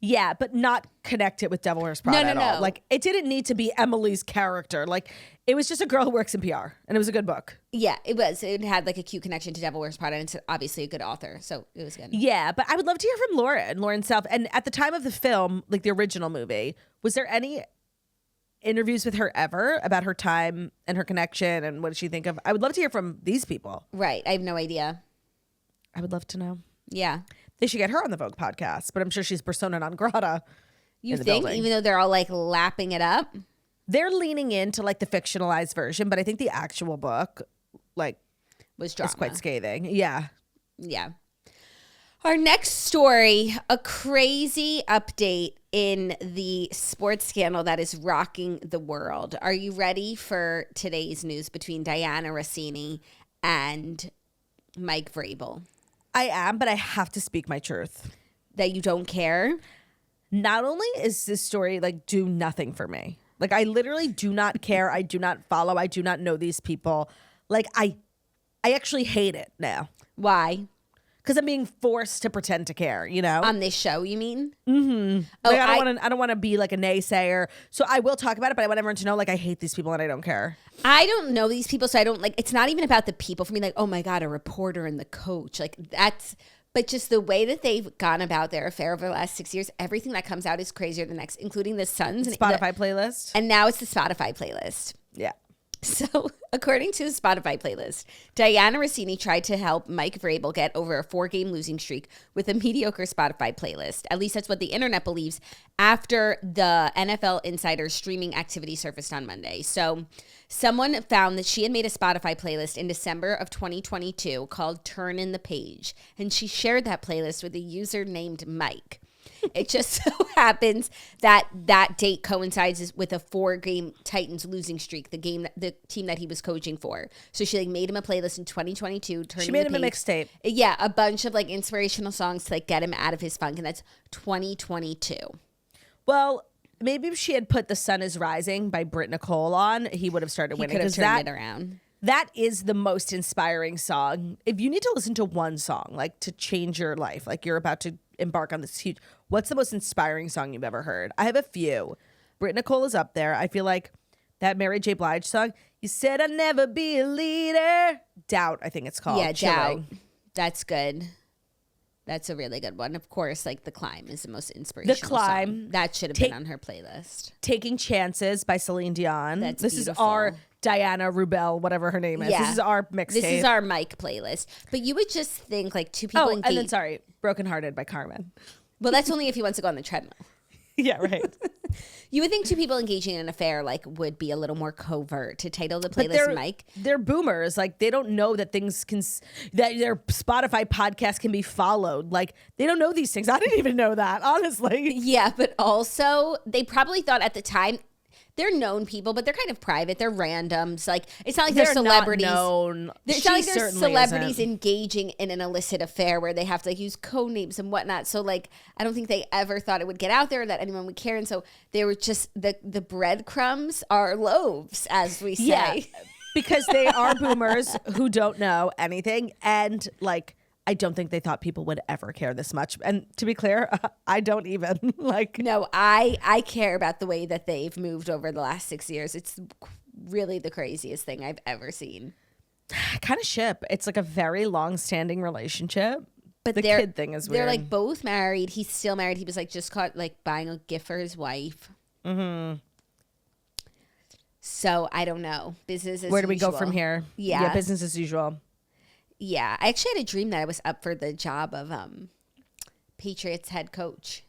Yeah, but not connect it with Devil Wears Prada at all. No. Like, it didn't need to be Emily's character. Like, it was just a girl who works in PR, and it was a good book. Yeah, it was. It had like a cute connection to Devil Wears Prada, and it's obviously a good author, so it was good. Yeah, but I would love to hear from Laura and Lauren Self. And at the time of the film, like the original movie, was there any interviews with her ever about her time and her connection and what did she think of? I would love to hear from these people. Right. I have no idea. I would love to know. Yeah. They should get her on the Vogue podcast, but I'm sure she's persona non grata. You think, even though they're all like lapping it up? They're leaning into like the fictionalized version, but I think the actual book like Was drama. is quite scathing. Yeah. Yeah. Our next story, a crazy update in the sports scandal that is rocking the world. Are you ready for today's news between Dianna Russini and Mike Vrabel? I am, but I have to speak my truth. That you don't care? Not only is this story like do nothing for me. Like I literally do not care. I do not follow. I do not know these people. Like I actually hate it now. Why? Because I'm being forced to pretend to care, you know? On this show, you mean? Mm-hmm. Oh, Like, I don't want to be like a naysayer. So I will talk about it, but I want everyone to know like I hate these people and I don't care. I don't know these people, so I don't like. It's not even about the people for me. Like, oh my god, a reporter and the coach, like that's. But just the way that they've gone about their affair over the last 6 years, everything that comes out is crazier than next, including the Suns Spotify playlist. and now it's the Spotify playlist. Yeah. So, according to the Spotify playlist, Dianna Russini tried to help Mike Vrabel get over a 4-game losing streak with a mediocre Spotify playlist. At least that's what the internet believes after the NFL Insider streaming activity surfaced on Monday. So, someone found that she had made a Spotify playlist in December of 2022 called Turn in the Page, and she shared that playlist with a user named Mike. It just so happens that that date coincides with a 4-game Titans losing streak, the team that he was coaching for. So she like made him a playlist in 2022. She made him a mixtape. Yeah, a bunch of like inspirational songs to like get him out of his funk, and that's 2022. Well, maybe if she had put "The Sun Is Rising" by Britt Nicole on, he would have started winning. He could have turned it around. That is the most inspiring song. If you need to listen to one song, like to change your life, like you're about to embark on this huge, what's the most inspiring song you've ever heard? I have a few. Britt Nicole is up there. I feel like that Mary J. Blige song, "You Said I'd Never Be a Leader." Doubt, I think it's called. Yeah, Chilling. Doubt. That's good. That's a really good one. Of course, like The Climb is the most inspirational The Climb. song. That should have been on her playlist. Taking Chances by Celine Dion. That's this beautiful. is our Dianna Rubel, whatever her name is. Yeah. This is our mixtape. This is our Mike playlist. But you would just think like two people engage. And then sorry, Broken Hearted by Carmen. Well, that's only if he wants to go on the treadmill. Yeah, right. You would think two people engaging in an affair like would be a little more covert to title the playlist Mike. They're boomers. Like they don't know that things can, that their Spotify podcast can be followed. Like they don't know these things. I didn't even know that, honestly. Yeah, but also they probably thought at the time they're known people, but they're kind of private. They're randoms. Like it's not like they're celebrities. Not known. It's not like they're celebrities engaging in an illicit affair where they have to like use code names and whatnot. So like I don't think they ever thought it would get out there that anyone would care. And so they were just the breadcrumbs are loaves, as we say. Yeah, because they are boomers who don't know anything, and like I don't think they thought people would ever care this much. And to be clear, I don't even like. No, I care about the way that they've moved over the last 6 years. It's really the craziest thing I've ever seen. Kind of ship. It's like a very long-standing relationship. But the kid thing is weird. They're like both married. He's still married. He was like just caught like buying a gift for his wife. Mm-hmm. So I don't know. Business as usual. Where do we go from here? Yeah, business as usual. Yeah, I actually had a dream that I was up for the job of Patriots head coach.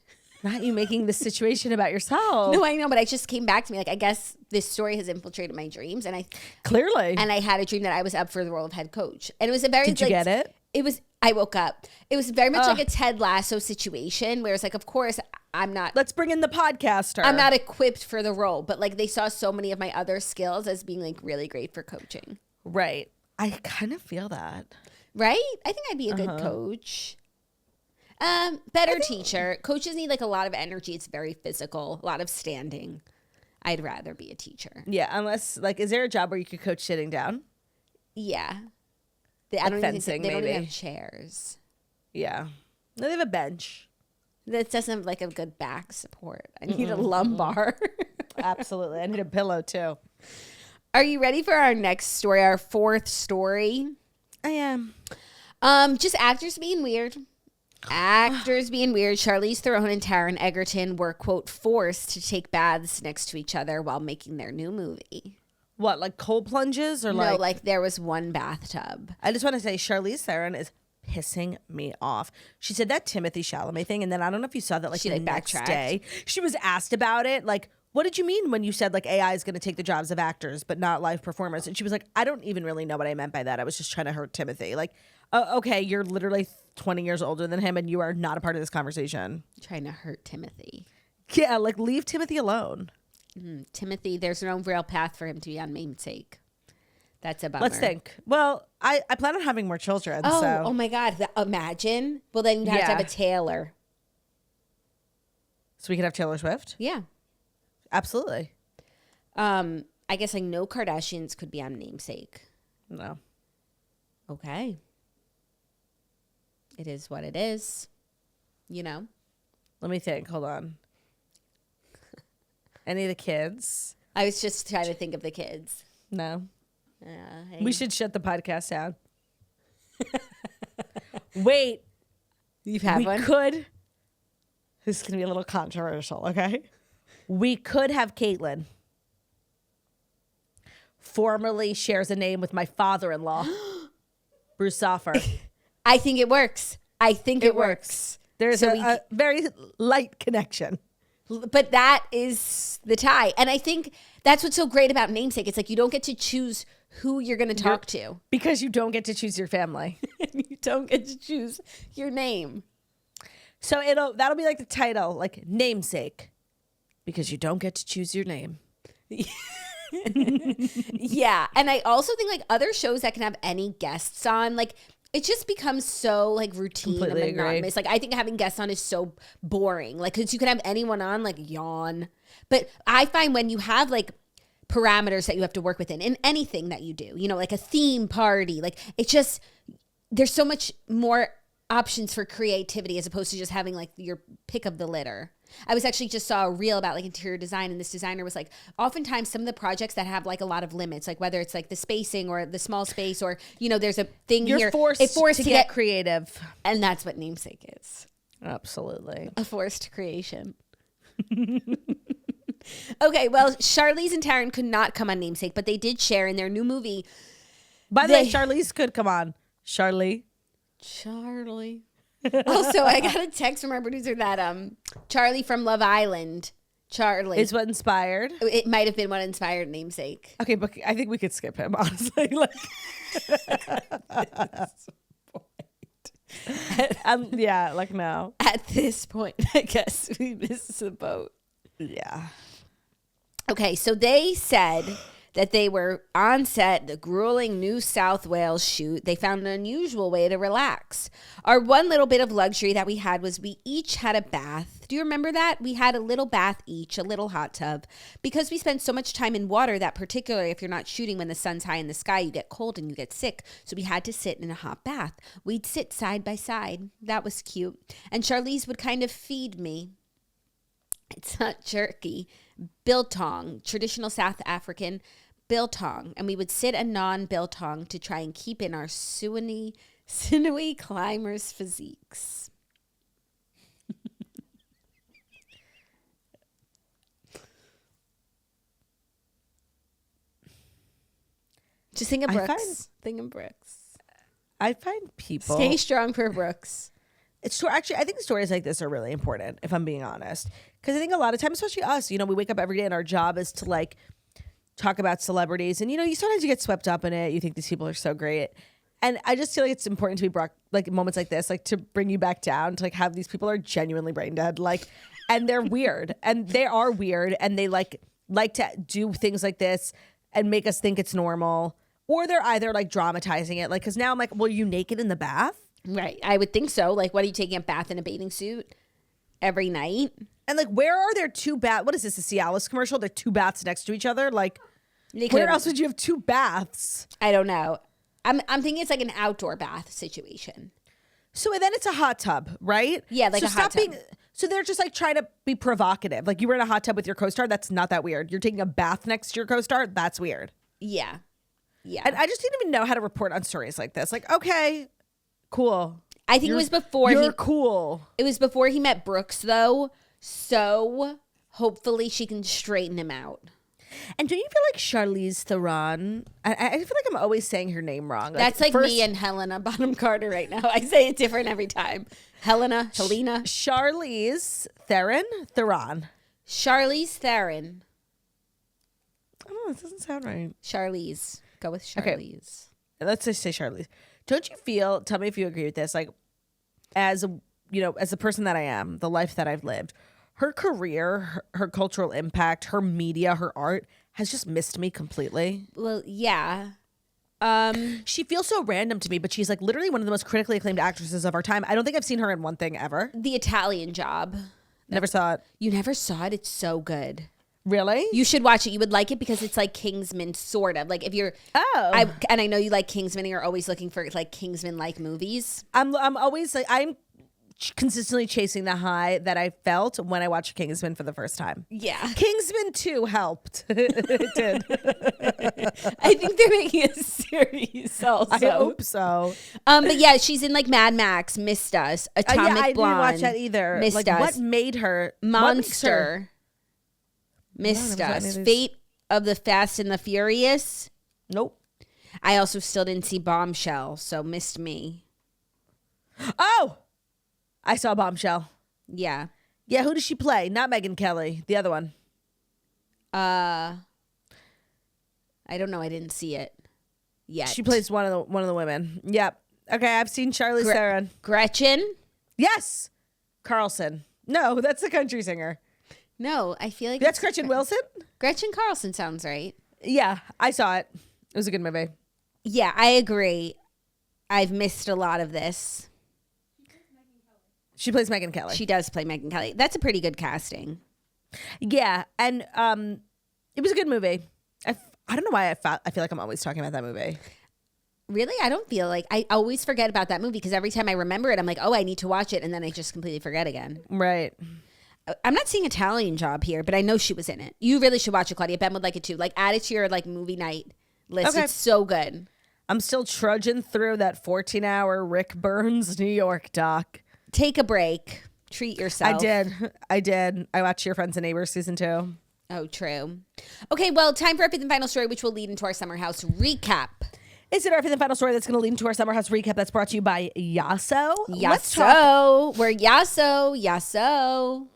not you making this situation about yourself. No, I know, but I just came back to me. Like, I guess this story has infiltrated my dreams, and I had a dream that I was up for the role of head coach, and it was a very. Did you get it? It was. I woke up. It was very much like a Ted Lasso situation, where it's like, of course, I'm not. Let's bring in the podcaster. I'm not equipped for the role, but like they saw so many of my other skills as being like really great for coaching. Right. I kind of feel that. Right? I think I'd be a good coach. Better teacher. Coaches need like a lot of energy. It's very physical, a lot of standing. I'd rather be a teacher. Yeah, unless like, is there a job where you could coach sitting down? Yeah. Like I don't fencing, they don't maybe. even have chairs. Yeah. No, they have a bench. That doesn't have like a good back support. I need a lumbar. Absolutely. I need a pillow too. Are you ready for our next story, our fourth story? I am. Just actors being weird. Actors being weird. Charlize Theron and Taron Egerton were, quote, forced to take baths next to each other while making their new movie. What, like cold plunges or No, like there was one bathtub. I just want to say Charlize Theron is pissing me off. She said that Timothy Chalamet thing, and then I don't know if you saw that like She, the like, next backtracked. day. She was asked about it, like, what did you mean when you said like AI is going to take the jobs of actors but not live performers? And she was like, I don't even really know what I meant by that. I was just trying to hurt Timothy. Like, okay, you're literally 20 years older than him and you are not a part of this conversation. Trying to hurt Timothy. Yeah, like leave Timothy alone. Timothy, there's no real path for him to be on namesake. That's a bummer. Let's think. Well, I plan on having more children. Oh my God. Imagine. Well, then you'd have to have a Taylor. So we could have Taylor Swift? Yeah. Absolutely. I guess like no Kardashians could be on namesake. No. Okay. It is what it is. You know? Let me think. Hold on. Any of the kids? I was just trying to think of the kids. No. Hey. We should shut the podcast down. Wait. You've had one? We could. This is going to be a little controversial, okay? We could have Caitlyn. Formerly shares a name with my father-in-law, Bruce Soffer. I think it works. I think it works. There's a very light connection. But that is the tie. And I think that's what's so great about namesake. It's like you don't get to choose who you're going to talk to. Because you don't get to choose your family. You don't get to choose your name. So that'll be like the title, like namesake. Because you don't get to choose your name. Yeah. And I also think like other shows that can have any guests on, like it just becomes so like routine and monotonous. Like I think having guests on is so boring. Like because you can have anyone on, like yawn. But I find when you have like parameters that you have to work within in anything that you do, you know, like a theme party, like it's just there's so much more options for creativity as opposed to just having like your pick of the litter. I was actually just saw a reel about like interior design, and this designer was like, oftentimes some of the projects that have like a lot of limits, like whether it's like the spacing or the small space or, you know, there's a thing You're here. forced to get creative. And that's what namesake is. Absolutely. A forced creation. Okay, well, Charlize and Taron could not come on namesake, but they did share in their new movie. By the way, Charlize could come on. Charlie. Also, I got a text from our producer that Charlie from Love Island, Charlie, is what inspired. It might have been what inspired namesake. Okay, but I think we could skip him, honestly. Like, yeah, like no. At this point, I guess we missed the boat. Yeah. Okay, so they said that they were on set, the grueling New South Wales shoot. They found an unusual way to relax. Our one little bit of luxury that we had was we each had a bath. Do you remember that? We had a little bath each, a little hot tub. Because we spend so much time in water that particularly if you're not shooting when the sun's high in the sky, you get cold and you get sick. So we had to sit in a hot bath. We'd sit side by side. That was cute. And Charlize would kind of feed me. It's not jerky. Biltong, traditional South African biltong, and we would sit a non-biltong to try and keep in our sinewy climbers' physiques. Just think of Brooks. Think of Brooks. I find people Stay strong for Brooks. Actually, I think stories like this are really important, if I'm being honest. Because I think a lot of times, especially us, we wake up every day and our job is to like talk about celebrities. And, you sometimes you get swept up in it. You think these people are so great. And I just feel like it's important to be brought, like moments like this, like to bring you back down, to like have these people are genuinely brain dead. Like, and they're weird. And they are weird. And they like to do things like this and make us think it's normal. Or they're either like dramatizing it. Like, because now I'm like, well, are you naked in the bath? Right. I would think so. Like, what are you taking a bath in a bathing suit every night? And like, where are there two baths? What is this, a Cialis commercial? There are two baths next to each other? Like, where else would you have two baths? I don't know. I'm thinking it's like an outdoor bath situation. So then it's a hot tub, right? Yeah, like so a hot tub. So they're just like trying to be provocative. Like, you were in a hot tub with your co-star. That's not that weird. You're taking a bath next to your co-star. That's weird. Yeah. Yeah. And I just didn't even know how to report on stories like this. Like, okay, cool. I think it was before you're cool. It was before he met Brooks, though. So hopefully she can straighten him out. And do you feel like Charlize Theron? I feel like I'm always saying her name wrong. That's like me and Helena Bonham Carter right now. I say it different every time. Helena. Charlize Theron. Charlize Theron. I don't know. It doesn't sound right. Charlize. Go with Charlize. Okay. Let's just say Charlize. Don't you feel? Tell me if you agree with this. Like, as the person that I am, the life that I've lived. Her career, her cultural impact, her media, her art has just missed me completely. Well, yeah. She feels so random to me, but she's like literally one of the most critically acclaimed actresses of our time. I don't think I've seen her in one thing ever. The Italian Job. Never saw it. You never saw it? It's so good. Really? You should watch it. You would like it because it's like Kingsman, sort of. Like if you're, and I know you like Kingsman and you're always looking for like Kingsman-like movies. I'm always like, I'm consistently chasing the high that I felt when I watched Kingsman for the first time. Yeah. Kingsman 2 helped. It did. I think they're making a series also. I hope so. But yeah, she's in like Mad Max, Missed Us, Atomic I Blonde. didn't watch that either. Missed like, Us. What made her? Monster. Missed No, Us. Fate of the Fast and the Furious. Nope. I also still didn't see Bombshell, so missed me. Oh! I saw Bombshell. Yeah. Yeah, who does she play? Not Megyn Kelly. The other one. I don't know. I didn't see it yet. She plays one of the women. Yep. Okay, I've seen Charlize Theron. Gretchen? Yes. Carlson. No, that's the country singer. No, I feel like that's Gretchen Wilson. Gretchen Carlson sounds right. Yeah, I saw it. It was a good movie. Yeah, I agree. I've missed a lot of this. She plays Megyn Kelly. She does play Megyn Kelly. That's a pretty good casting. Yeah, and it was a good movie. I don't know why I feel like I'm always talking about that movie. Really? I don't feel like I always forget about that movie because every time I remember it, I'm like, oh, I need to watch it. And then I just completely forget again. Right. I'm not seeing Italian Job here, but I know she was in it. You really should watch it, Claudia. Ben would like it too. Like, add it to your like movie night list. Okay. It's so good. I'm still trudging through that 14-hour Rick Burns New York doc. Take a break. Treat yourself. I did. I watched Your Friends and Neighbors season 2. Oh, true. Okay, well, time for our fifth and final story, which will lead into our Summer House recap. Is it our fifth and final story that's going to lead into our Summer House recap that's brought to you by Yasso? We're Yasso.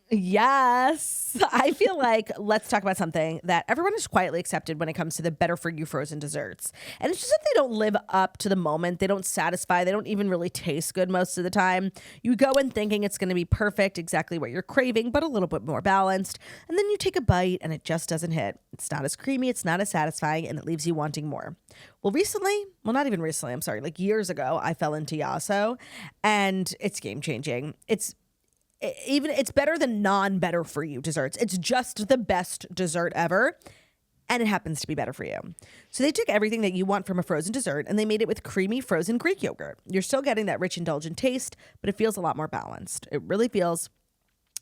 Yes. I feel like let's talk about something that everyone has quietly accepted when it comes to the better for you frozen desserts. And it's just that they don't live up to the moment. They don't satisfy. They don't even really taste good most of the time. You go in thinking it's going to be perfect, exactly what you're craving, but a little bit more balanced. And then you take a bite and it just doesn't hit. It's not as creamy. It's not as satisfying, and it leaves you wanting more. Well, not even recently, I'm sorry, like years ago, I fell into Yasso, and it's game changing. It's better than non-better for you desserts. It's just the best dessert ever, and it happens to be better for you. So they took everything that you want from a frozen dessert and they made it with creamy frozen Greek yogurt. You're still getting that rich, indulgent taste, but it feels a lot more balanced. It really feels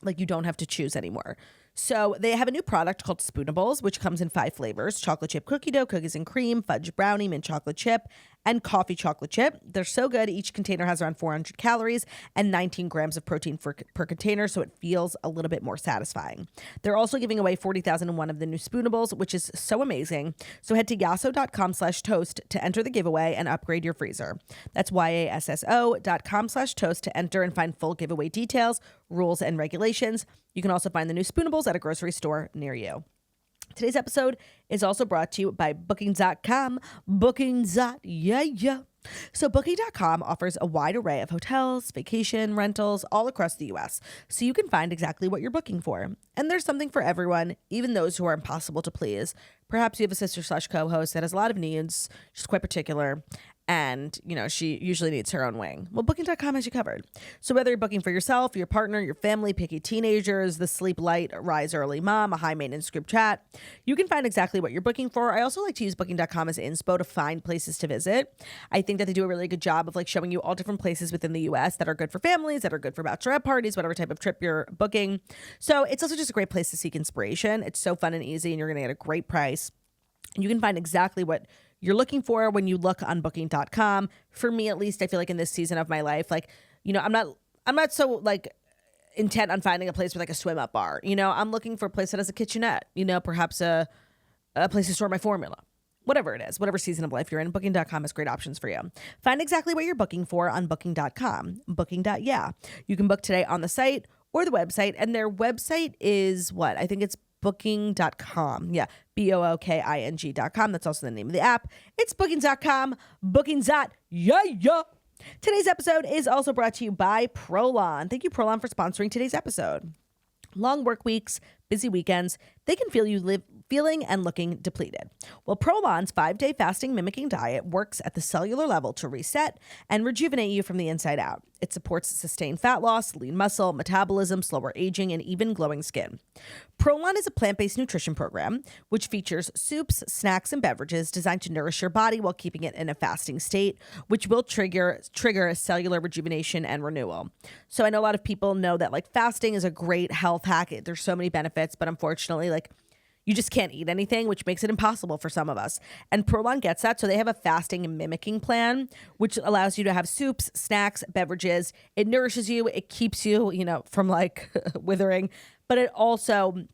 like you don't have to choose anymore. So they have a new product called Spoonables, which comes in 5 flavors: chocolate chip cookie dough, cookies and cream, fudge brownie, mint chocolate chip, and coffee chocolate chip. They're so good. Each container has around 400 calories and 19 grams of protein per container, so it feels a little bit more satisfying. They're also giving away 40,001 of the new Spoonables, which is so amazing. So head to yasso.com/toast to enter the giveaway and upgrade your freezer. That's yasso.com/toast to enter and find full giveaway details, rules, and regulations. You can also find the new Spoonables at a grocery store near you. Today's episode is also brought to you by Booking.com. Yeah. So Booking.com offers a wide array of hotels, vacation rentals all across the U.S., so you can find exactly what you're booking for. And there's something for everyone, even those who are impossible to please. Perhaps you have a sister/co-host that has a lot of needs, she's quite particular, and, she usually needs her own wing. Well, Booking.com has you covered. So whether you're booking for yourself, your partner, your family, picky teenagers, the sleep light, rise early mom, a high maintenance group chat, you can find exactly what you're booking for. I also like to use Booking.com as inspo to find places to visit. I think that they do a really good job of showing you all different places within the U.S. that are good for families, that are good for bachelorette parties, whatever type of trip you're booking. So it's also just a great place to seek inspiration. It's so fun and easy, and you're going to get a great price. You can find exactly what you're looking for when you look on Booking.com. For me, at least, I feel like in this season of my life, I'm not so intent on finding a place with a swim up bar. I'm looking for a place that has a kitchenette. Perhaps a place to store my formula. Whatever it is, whatever season of life you're in, Booking.com has great options for you. Find exactly what you're booking for on Booking.com. Booking.yeah. You can book today on the site or the website, and their website is what? I think it's Booking.com. Yeah, Booking.com. That's also the name of the app. It's Booking.com. Yeah. Today's episode is also brought to you by Prolon. Thank you, Prolon, for sponsoring today's episode. Long work weeks, busy weekends, they can feel you feeling and looking depleted. Well, Prolon's 5-day fasting mimicking diet works at the cellular level to reset and rejuvenate you from the inside out. It supports sustained fat loss, lean muscle, metabolism, slower aging, and even glowing skin. Prolon is a plant-based nutrition program which features soups, snacks, and beverages designed to nourish your body while keeping it in a fasting state, which will trigger cellular rejuvenation and renewal. So I know a lot of people know that fasting is a great health hack. There's so many benefits, but unfortunately, you just can't eat anything, which makes it impossible for some of us. And Prolon gets that. So they have a fasting mimicking plan, which allows you to have soups, snacks, beverages. It nourishes you. It keeps you, from withering, but it also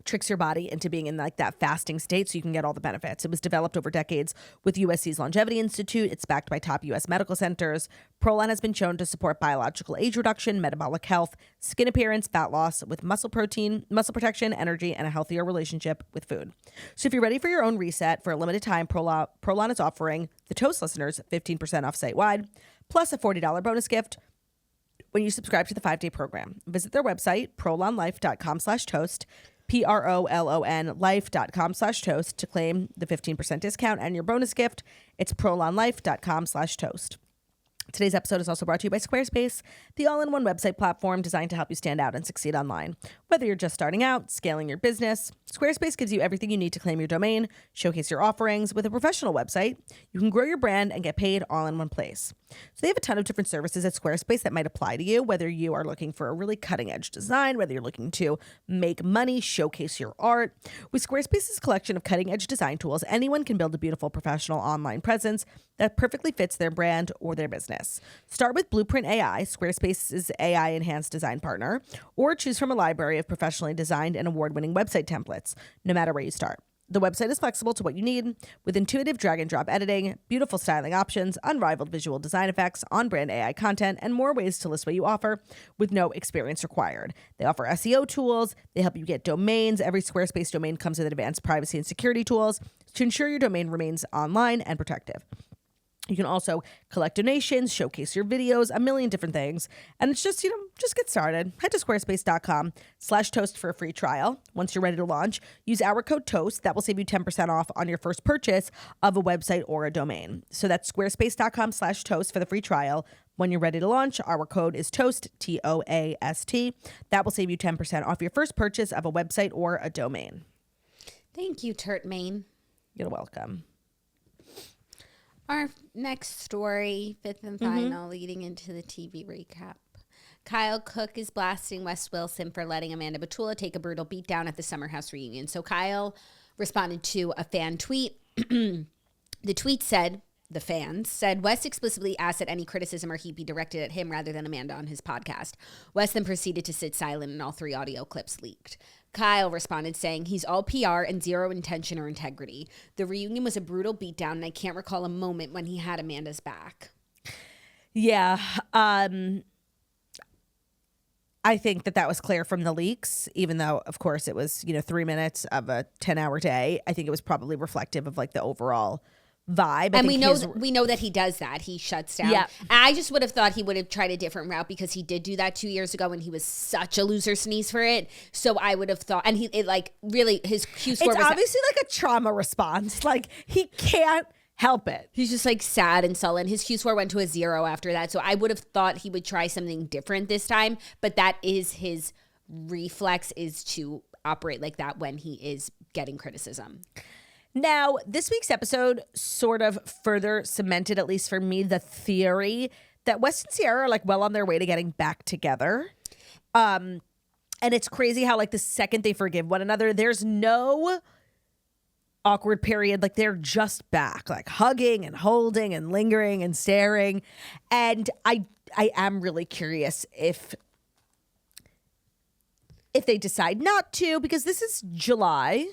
tricks your body into being in that fasting state so you can get all the benefits. It was developed over decades with USC's Longevity Institute. It's backed by top US medical centers. Prolon has been shown to support biological age reduction, metabolic health, skin appearance, fat loss with muscle protection, energy, and a healthier relationship with food. So if you're ready for your own reset, for a limited time, Prolon is offering the Toast listeners 15% off site-wide, plus a $40 bonus gift when you subscribe to the 5-day program. Visit their website, prolonlife.com/toast, PROLON life.com/toast to claim the 15% discount and your bonus gift. It's prolonlife.com/toast. Today's episode is also brought to you by Squarespace, the all-in-one website platform designed to help you stand out and succeed online. Whether you're just starting out, scaling your business, Squarespace gives you everything you need to claim your domain, showcase your offerings. With a professional website, you can grow your brand and get paid all in one place. So they have a ton of different services at Squarespace that might apply to you, whether you are looking for a really cutting-edge design, whether you're looking to make money, showcase your art. With Squarespace's collection of cutting-edge design tools, anyone can build a beautiful professional online presence that perfectly fits their brand or their business. Start with Blueprint AI, Squarespace's AI-enhanced design partner, or choose from a library of professionally designed and award-winning website templates, no matter where you start. The website is flexible to what you need, with intuitive drag-and-drop editing, beautiful styling options, unrivaled visual design effects, on-brand AI content, and more ways to list what you offer with no experience required. They offer SEO tools. They help you get domains. Every Squarespace domain comes with advanced privacy and security tools to ensure your domain remains online and protective. You can also collect donations, showcase your videos, a million different things. And it's just, just get started. Head to squarespace.com/toast for a free trial. Once you're ready to launch, use our code TOAST. That will save you 10% off on your first purchase of a website or a domain. So that's squarespace.com/toast for the free trial. When you're ready to launch, our code is TOAST, TOAST. That will save you 10% off your first purchase of a website or a domain. Thank you, Turt Maine. You're welcome. Our next story, fifth and final, leading into the TV recap. Kyle Cooke is blasting Wes Wilson for letting Amanda Batula take a brutal beatdown at the Summer House reunion. So Kyle responded to a fan tweet. The tweet said, the fans, said West explicitly asked that any criticism or heat be directed at him rather than Amanda on his podcast. West then proceeded to sit silent and all 3 audio clips leaked. Kyle responded saying, he's all PR and zero intention or integrity. The reunion was a brutal beatdown and I can't recall a moment when he had Amanda's back. Yeah. I think that was clear from the leaks, even though, of course, it was, 3 minutes of a 10-hour day. I think it was probably reflective of like the overall vibe. And we know that he does that. He shuts down. Yeah. I just would have thought he would have tried a different route because he did do that 2 years ago and he was such a loser sneeze for it. So I would have thought, and his Q score was obviously like a trauma response. Like he can't help it. He's just like sad and sullen. His Q score went to a 0 after that. So I would have thought he would try something different this time, but that is his reflex, is to operate like that when he is getting criticism. Now, this week's episode sort of further cemented, at least for me, the theory that West and Sierra are like well on their way to getting back together. And it's crazy how like the second they forgive one another, there's no awkward period. Like they're just back, like hugging and holding and lingering and staring. And I am really curious if they decide not to, because this is July.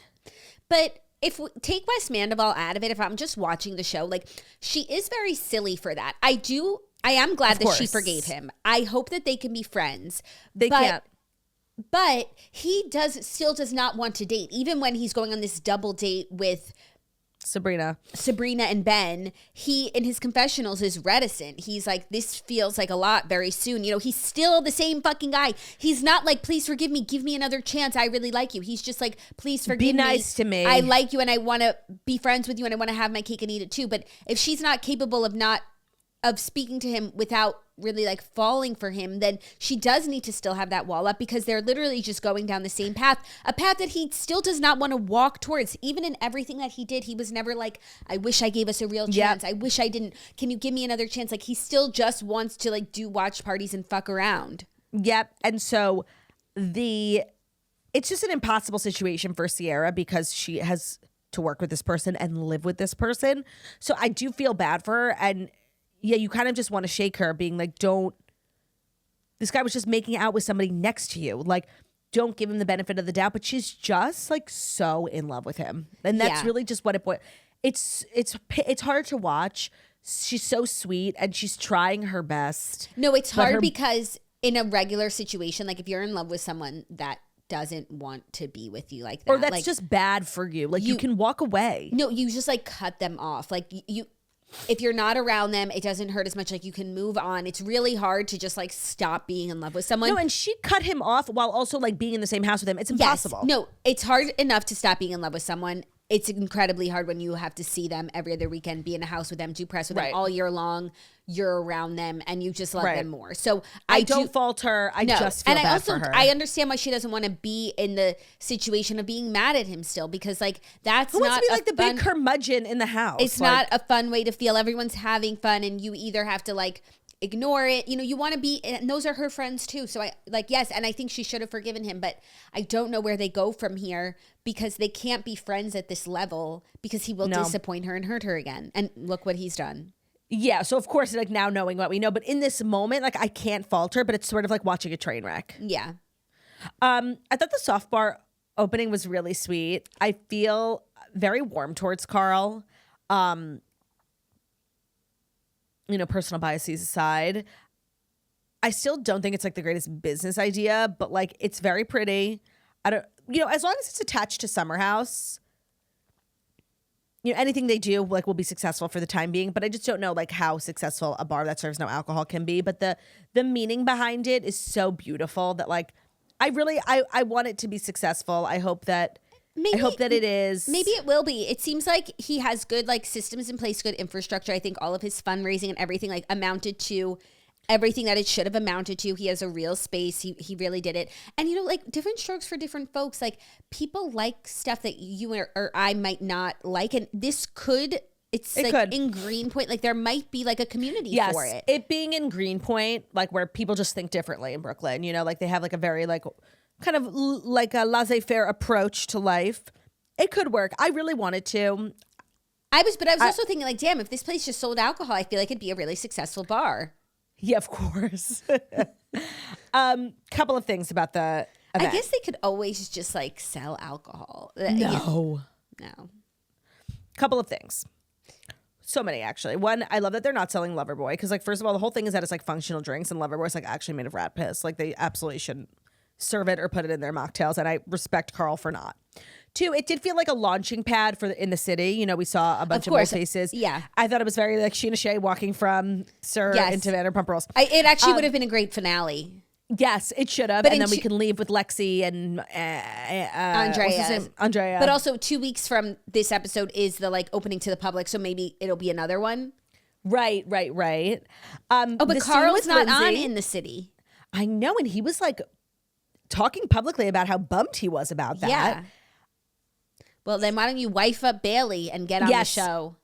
But if we take West Mandival out of it, if I'm just watching the show, like she is very silly for that. I am glad that she forgave him. I hope that they can be friends. They can't. But he still does not want to date. Even when he's going on this double date with Sabrina and Ben, he, in his confessionals, is reticent. He's like, this feels like a lot very soon. He's still the same fucking guy. He's not like, please forgive me. Give me another chance. I really like you. He's just like, please forgive me. Be nice to me. I like you and I want to be friends with you and I want to have my cake and eat it too. But if she's not capable of speaking to him without really like falling for him, then she does need to still have that wall up, because they're literally just going down the same path, a path that he still does not want to walk towards. Even in everything that he did, he was never like, I wish I gave us a real chance. I wish I didn't. Can you give me another chance? Like he still just wants to like do watch parties and fuck around. Yep. And so it's just an impossible situation for Sierra because she has to work with this person and live with this person. So I do feel bad for her. And yeah, you kind of just want to shake her, being like, this guy was just making out with somebody next to you. Like, don't give him the benefit of the doubt. But she's just like so in love with him. And that's really just what it's hard to watch. She's so sweet and she's trying her best. No, it's hard because in a regular situation, like if you're in love with someone that doesn't want to be with you like that. Or that's like, just bad for you. Like you can walk away. No, you just like cut them off. Like if you're not around them, it doesn't hurt as much. Like you can move on. It's really hard to just like stop being in love with someone. No, and she cut him off while also like being in the same house with him. It's impossible. Yes. No, it's hard enough to stop being in love with someone. It's incredibly hard when you have to see them every other weekend, be in a house with them, do press with them all year long. You're around them and you just love them more. So I don't fault her. I just feel bad for her. I understand why she doesn't want to be in the situation of being mad at him still, because like that's Who not wants to be like the big curmudgeon in the house. It's not a fun way to feel. Everyone's having fun and you either have to like ignore it. You want to be, and those are her friends too. So I like, yes. And I think she should have forgiven him, but I don't know where they go from here, because they can't be friends at this level, because he will disappoint her and hurt her again. And look what he's done. Yeah. So of course, like now knowing what we know, but in this moment, like I can't fault her, but it's sort of like watching a train wreck. Yeah. I thought the soft bar opening was really sweet. I feel very warm towards Carl. Personal biases aside, I still don't think it's like the greatest business idea, but like it's very pretty. I don't, as long as it's attached to Summer House, anything they do like will be successful for the time being. But I just don't know like how successful a bar that serves no alcohol can be. But the meaning behind it is so beautiful that like I want it to be successful. I hope that it is. Maybe it will be. It seems like he has good like systems in place, good infrastructure. I think all of his fundraising and everything like amounted to everything that it should have amounted to. He has a real space. He really did it. And like different strokes for different folks. Like people like stuff that you or I might not like. And this could, in Greenpoint, like there might be like a community for it. It being in Greenpoint, like where people just think differently in Brooklyn, like they have like a very like kind of like a laissez-faire approach to life. It could work. I really wanted to. I was also thinking like, damn, if this place just sold alcohol, I feel like it'd be a really successful bar. Yeah, of course. Couple of things about the event. I guess they could always just like sell alcohol. No. No. Couple of things. So many, actually. One, I love that they're not selling Loverboy because, like, first of all, the whole thing is that it's like functional drinks, and Loverboy is like actually made of rat piss. Like, they absolutely shouldn't serve it or put it in their mocktails, and I respect Carl for not. Two, it did feel like a launching pad for in the city. You know, we saw a bunch of old faces. Yeah, I thought it was very like Sheena Shea walking from Sir into Vanderpump Rules. It actually would have been a great finale. Yes, it should have. And then we can leave with Lexi and Andrea. But also 2 weeks from this episode is the like opening to the public. So maybe it'll be another one. Right. But Carl's not on in the city. I know. And he was like talking publicly about how bummed he was about that. Yeah. Well, then why don't you wife up Bailey and get on the show?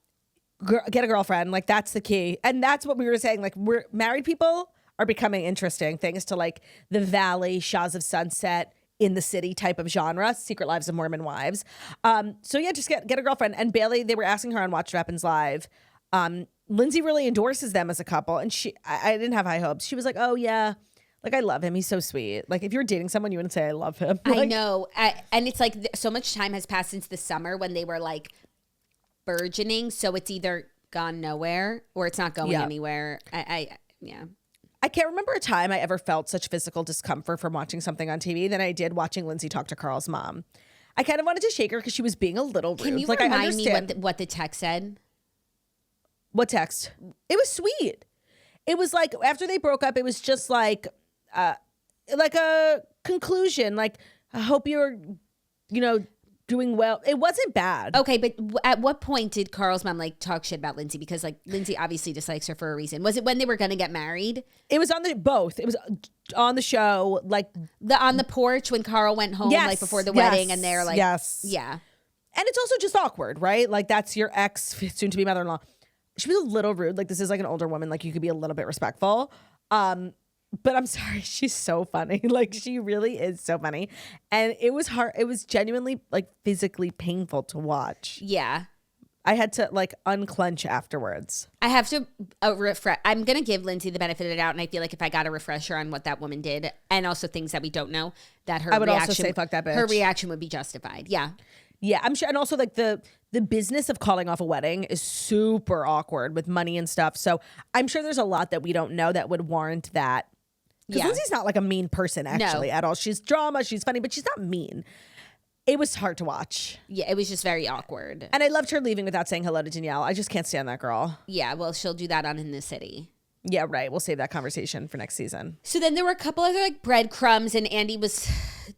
Get a girlfriend. Like, that's the key. And that's what we were saying. Like, we're married people are becoming interesting, thanks to like the Valley, Shahs of Sunset, in the city type of genre, Secret Lives of Mormon Wives. So yeah, just get a girlfriend. And Bailey, they were asking her on Watch What Happens Live. Lindsay really endorses them as a couple, and I didn't have high hopes. She was like, "Oh yeah, like I love him. He's so sweet. Like if you're dating someone, you wouldn't say I love him." Like, I know, and it's like so much time has passed since the summer when they were like burgeoning. So it's either gone nowhere or it's not going anywhere. I can't remember a time I ever felt such physical discomfort from watching something on TV than I did watching Lindsay talk to Carl's mom. I kind of wanted to shake her because she was being a little rude. Can you like, remind me what the text said? What text? It was sweet. It was like after they broke up, it was just like a conclusion. Like, I hope you're, doing well. It wasn't bad. Okay, but at what point did Carl's mom like talk shit about Lindsay? Because like Lindsay obviously dislikes her for a reason. Was it when they were going to get married? It was on both. It was on the show, like on the porch when Carl went home, like before the wedding, and they're like, yeah. And it's also just awkward, right? Like that's your ex, soon to be mother-in-law. She was a little rude. Like this is like an older woman. Like you could be a little bit respectful. But I'm sorry, she's so funny. Like she really is so funny. And it was hard. It was genuinely like physically painful to watch. Yeah. I had to like unclench afterwards. I have to refresh. I'm going to give Lindsay the benefit of the doubt. And I feel like if I got a refresher on what that woman did and also things that we don't know, that her I would reaction, also say fuck that bitch. Her reaction would be justified. Yeah. Yeah, I'm sure. And also like the business of calling off a wedding is super awkward with money and stuff. So I'm sure there's a lot that we don't know that would warrant that. Because Lindsay's not like a mean person actually at all. She's drama, she's funny, but she's not mean. It was hard to watch. Yeah, it was just very awkward. And I loved her leaving without saying hello to Danielle. I just can't stand that girl. Yeah, well, she'll do that on In the City. Yeah, right. We'll save that conversation for next season. So then there were a couple other like breadcrumbs, and Andy was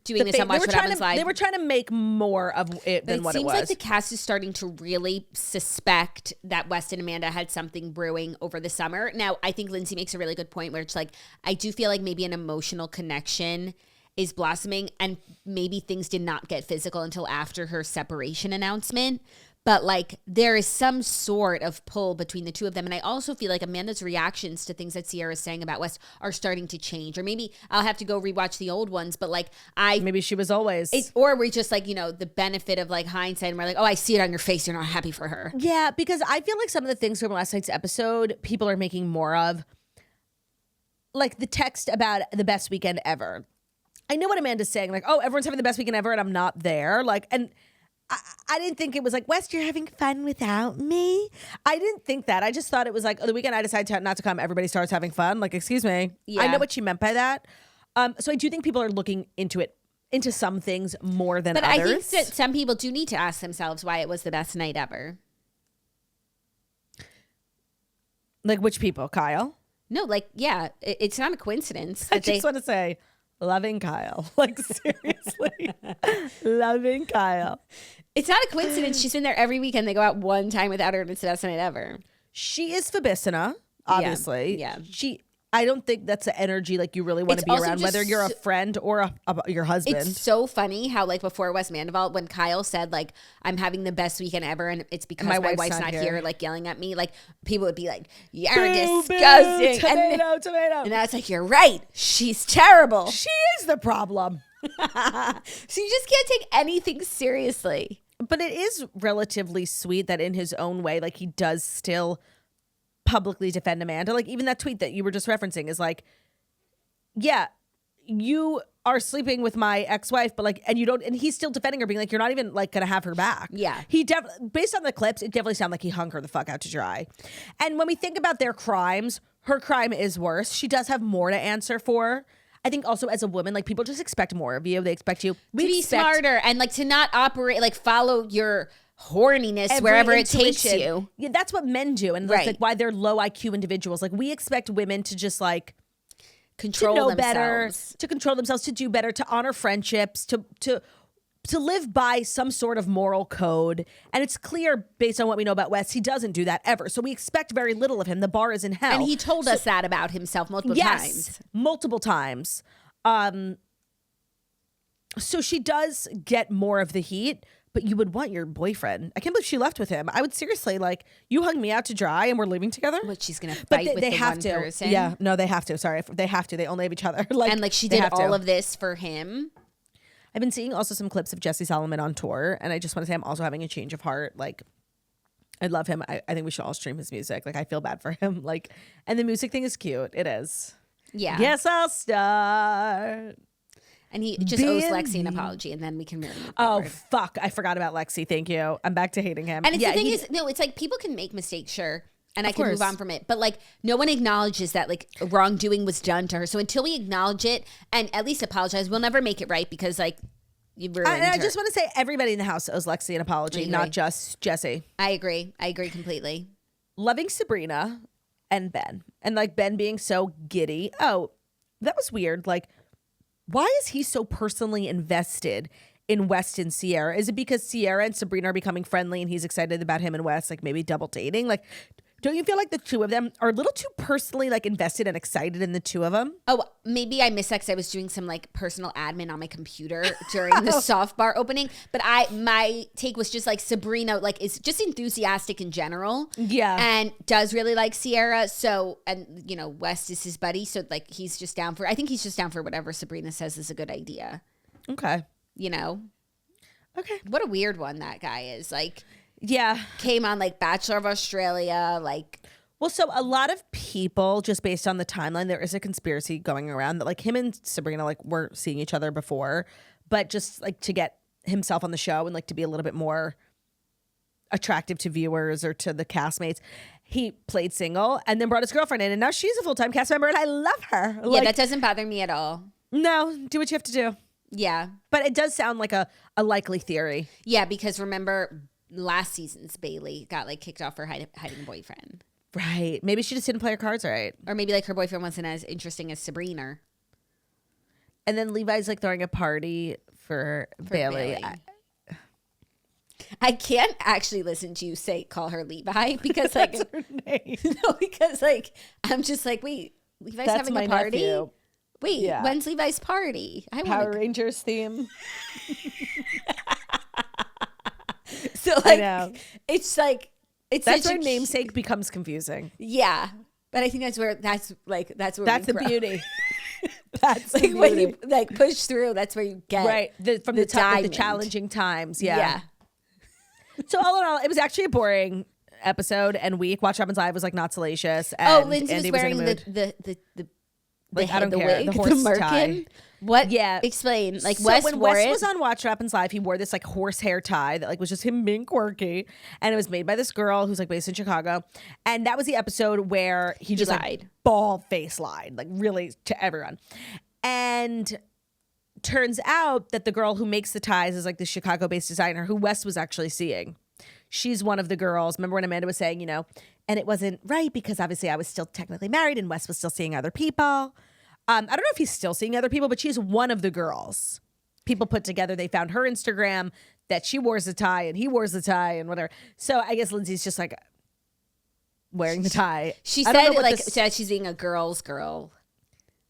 doing this on Watch What Happens Live. They were trying to make more of it than what it was. It seems like the cast is starting to really suspect that West and Amanda had something brewing over the summer. Now, I think Lindsay makes a really good point where it's like, I do feel like maybe an emotional connection is blossoming, and maybe things did not get physical until after her separation announcement. But like there is some sort of pull between the two of them. And I also feel like Amanda's reactions to things that Sierra's saying about West are starting to change. Or maybe I'll have to go rewatch the old ones. But like maybe she was always. Or we're just like, the benefit of like hindsight. And we're like, oh, I see it on your face. You're not happy for her. Yeah, because I feel like some of the things from last night's episode, people are making more of. Like the text about the best weekend ever. I know what Amanda's saying. Like, oh, everyone's having the best weekend ever and I'm not there. Like, and I didn't think it was like, West, you're having fun without me. I didn't think that. I just thought it was like, the weekend I decided not to come, everybody starts having fun. Like, excuse me. Yeah. I know what she meant by that. So I do think people are looking into some things more than others. But I think that some people do need to ask themselves why it was the best night ever. Like which people? Kyle? No, like, yeah, it's not a coincidence. I just want to say, loving Kyle. Like, seriously. Loving Kyle. It's not a coincidence. She's been there every weekend. They go out one time without her, and it's the best night ever. She is Fabissina, obviously. Yeah. I don't think that's the energy like you really want to be around, whether you're a friend or your husband. It's so funny how like before West Mandeville, when Kyle said like, I'm having the best weekend ever and it's because my wife's not here, like yelling at me, like people would be like, you're disgusting. Tomato. And I was like, you're right. She's terrible. She is the problem. So you just can't take anything seriously. But it is relatively sweet that in his own way, like he does still publicly defend Amanda. Like even that tweet that you were just referencing is like, yeah, you are sleeping with my ex-wife, but like, and you don't, and he's still defending her, being like, you're not even like gonna have her back. Yeah. He definitely, based on the clips, it definitely sounded like he hung her the fuck out to dry. And when we think about their crimes, her crime is worse. She does have more to answer for. I think also as a woman, like people just expect more of you. They expect you to be smarter and like to not operate, like follow your horniness wherever it takes you. Yeah, that's what men do. And that's like why they're low IQ individuals. Like we expect women to just like control to know themselves. better, to control themselves, to do better, to honor friendships, to live by some sort of moral code. And it's clear based on what we know about Wes, he doesn't do that ever. So we expect very little of him. The bar is in hell. And he told us that about himself multiple times. Multiple times. So she does get more of the heat, but you would want your boyfriend. I can't believe she left with him. I would seriously, like, you hung me out to dry and we're leaving together? What, she's going to fight with the one person? Yeah, no, they have to. Sorry. They have to. They only have each other. Like, and like she did all of this for him. I've been seeing also some clips of Jesse Solomon on tour, and I just want to say I'm also having a change of heart. Like, I love him. I think we should all stream his music. Like, I feel bad for him. Like, and the music thing is cute. It is. Yeah. Yes, I'll start. And he just owes Lexi an apology, and then we can really move forward. Oh, fuck. I forgot about Lexi. Thank you. I'm back to hating him. And the thing is, no, it's like people can make mistakes, sure. And I can move on from it. But like no one acknowledges that like wrongdoing was done to her. So until we acknowledge it and at least apologize, we'll never make it right because like you ruined her. I just want to say everybody in the house owes Lexi an apology, not just Jesse. I agree completely. Loving Sabrina and Ben. And like Ben being so giddy. Oh, that was weird. Like, why is he so personally invested in West and Sierra? Is it because Sierra and Sabrina are becoming friendly and he's excited about him and West, like maybe double dating? Like, don't you feel like the two of them are a little too personally like invested and excited in the two of them? Oh, maybe I missed that because I was doing some like personal admin on my computer during the soft bar opening. But my take was just like Sabrina like is just enthusiastic in general. Yeah. And does really like Sierra. So, and you know, West is his buddy. So like he's just down for, I think he's just down for whatever Sabrina says is a good idea. Okay. You know? Okay. What a weird one that guy is. Like, yeah. Came on like Bachelor of Australia, like. Well, so a lot of people, just based on the timeline, there is a conspiracy going around that like him and Sabrina like were seeing each other before, but just like to get himself on the show and like to be a little bit more attractive to viewers or to the castmates, he played single and then brought his girlfriend in, and now she's a full-time cast member and I love her. Yeah, that doesn't bother me at all. No, do what you have to do. Yeah. But it does sound like a likely theory. Yeah, because remember last season's Bailey got like kicked off for hiding a boyfriend. Right. Maybe she just didn't play her cards right. Or maybe like her boyfriend wasn't as interesting as Sabrina. And then Levi's like throwing a party for Bailey. I can't actually listen to you call her Levi because like That's her name. No, because like I'm just like, wait, Levi's That's having a party? Nephew. Wait, Yeah. when's Levi's party? Power Rangers theme. So like, I know. It's like That's where namesake becomes confusing. Yeah, but I think that's where that's where That's we the grow. beauty. That's like the beauty. when you like push through. That's where you get right from the top of the diamond. challenging times. Yeah. So all in all, it was actually a boring episode and week. Watch Happens Live was like not salacious. And Lindsay Andy was wearing in a mood. the Like, I don't the care. wig, The horse merkin. tie. What? Yeah. Explain. Like So Wes when wore Wes it. was on Watch What Happens Live, he wore this like horsehair tie that like was just him being quirky, and it was made by this girl who's like based in Chicago. And that was the episode where he just lied. like bald face lied, like really to everyone. And turns out that the girl who makes the ties is like the Chicago-based designer who Wes was actually seeing. She's one of the girls. Remember when Amanda was saying, you know, and it wasn't right because obviously I was still technically married and Wes was still seeing other people. I don't know if he's still seeing other people, but she's one of the girls. People put together, they found her Instagram that she wears a tie and he wears the tie and whatever. So I guess Lindsay's just like wearing the tie. She I don't said know what like this- said she's being a girl's girl.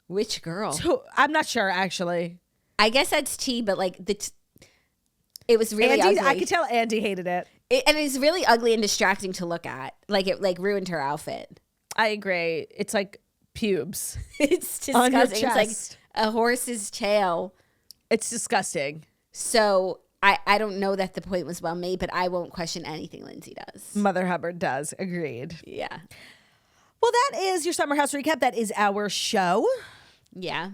Which girl? So, I'm not sure actually. I guess that's T, but like it was really Andy, ugly. I could tell Andy hated it. And it's really ugly and distracting to look at. Like it like ruined her outfit. I agree. It's like pubes. It's On your disgusting. It's like chest. a horse's tail. It's disgusting. So I don't know that the point was well made, but I won't question anything Lindsay does. Mother Hubbard does. Agreed. Yeah. Well, that is your Summer House recap. That is our show. Yeah.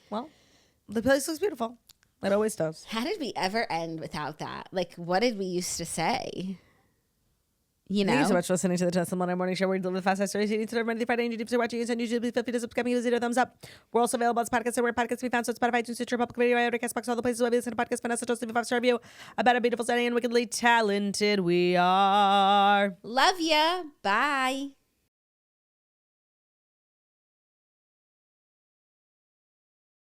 Well, the place looks beautiful. It always does. How did we ever end without that? Like, what did we used to say? You know? Thank you so much for listening to the Tesla Monday Morning Show, where we deliver the fast stories you need to learn Monday, Friday, and you are watching us on YouTube. Please feel free to subscribe and give us a thumbs up. We're also available as podcasts everywhere podcasts can be found. So Spotify, iTunes, Stitcher, Public Video, iHeart, Castbox, all the places where we listen to podcasts. Vanessa Toast, leave a 5-star review about how beautiful, stunning, and wickedly talented we are. Love ya. Bye.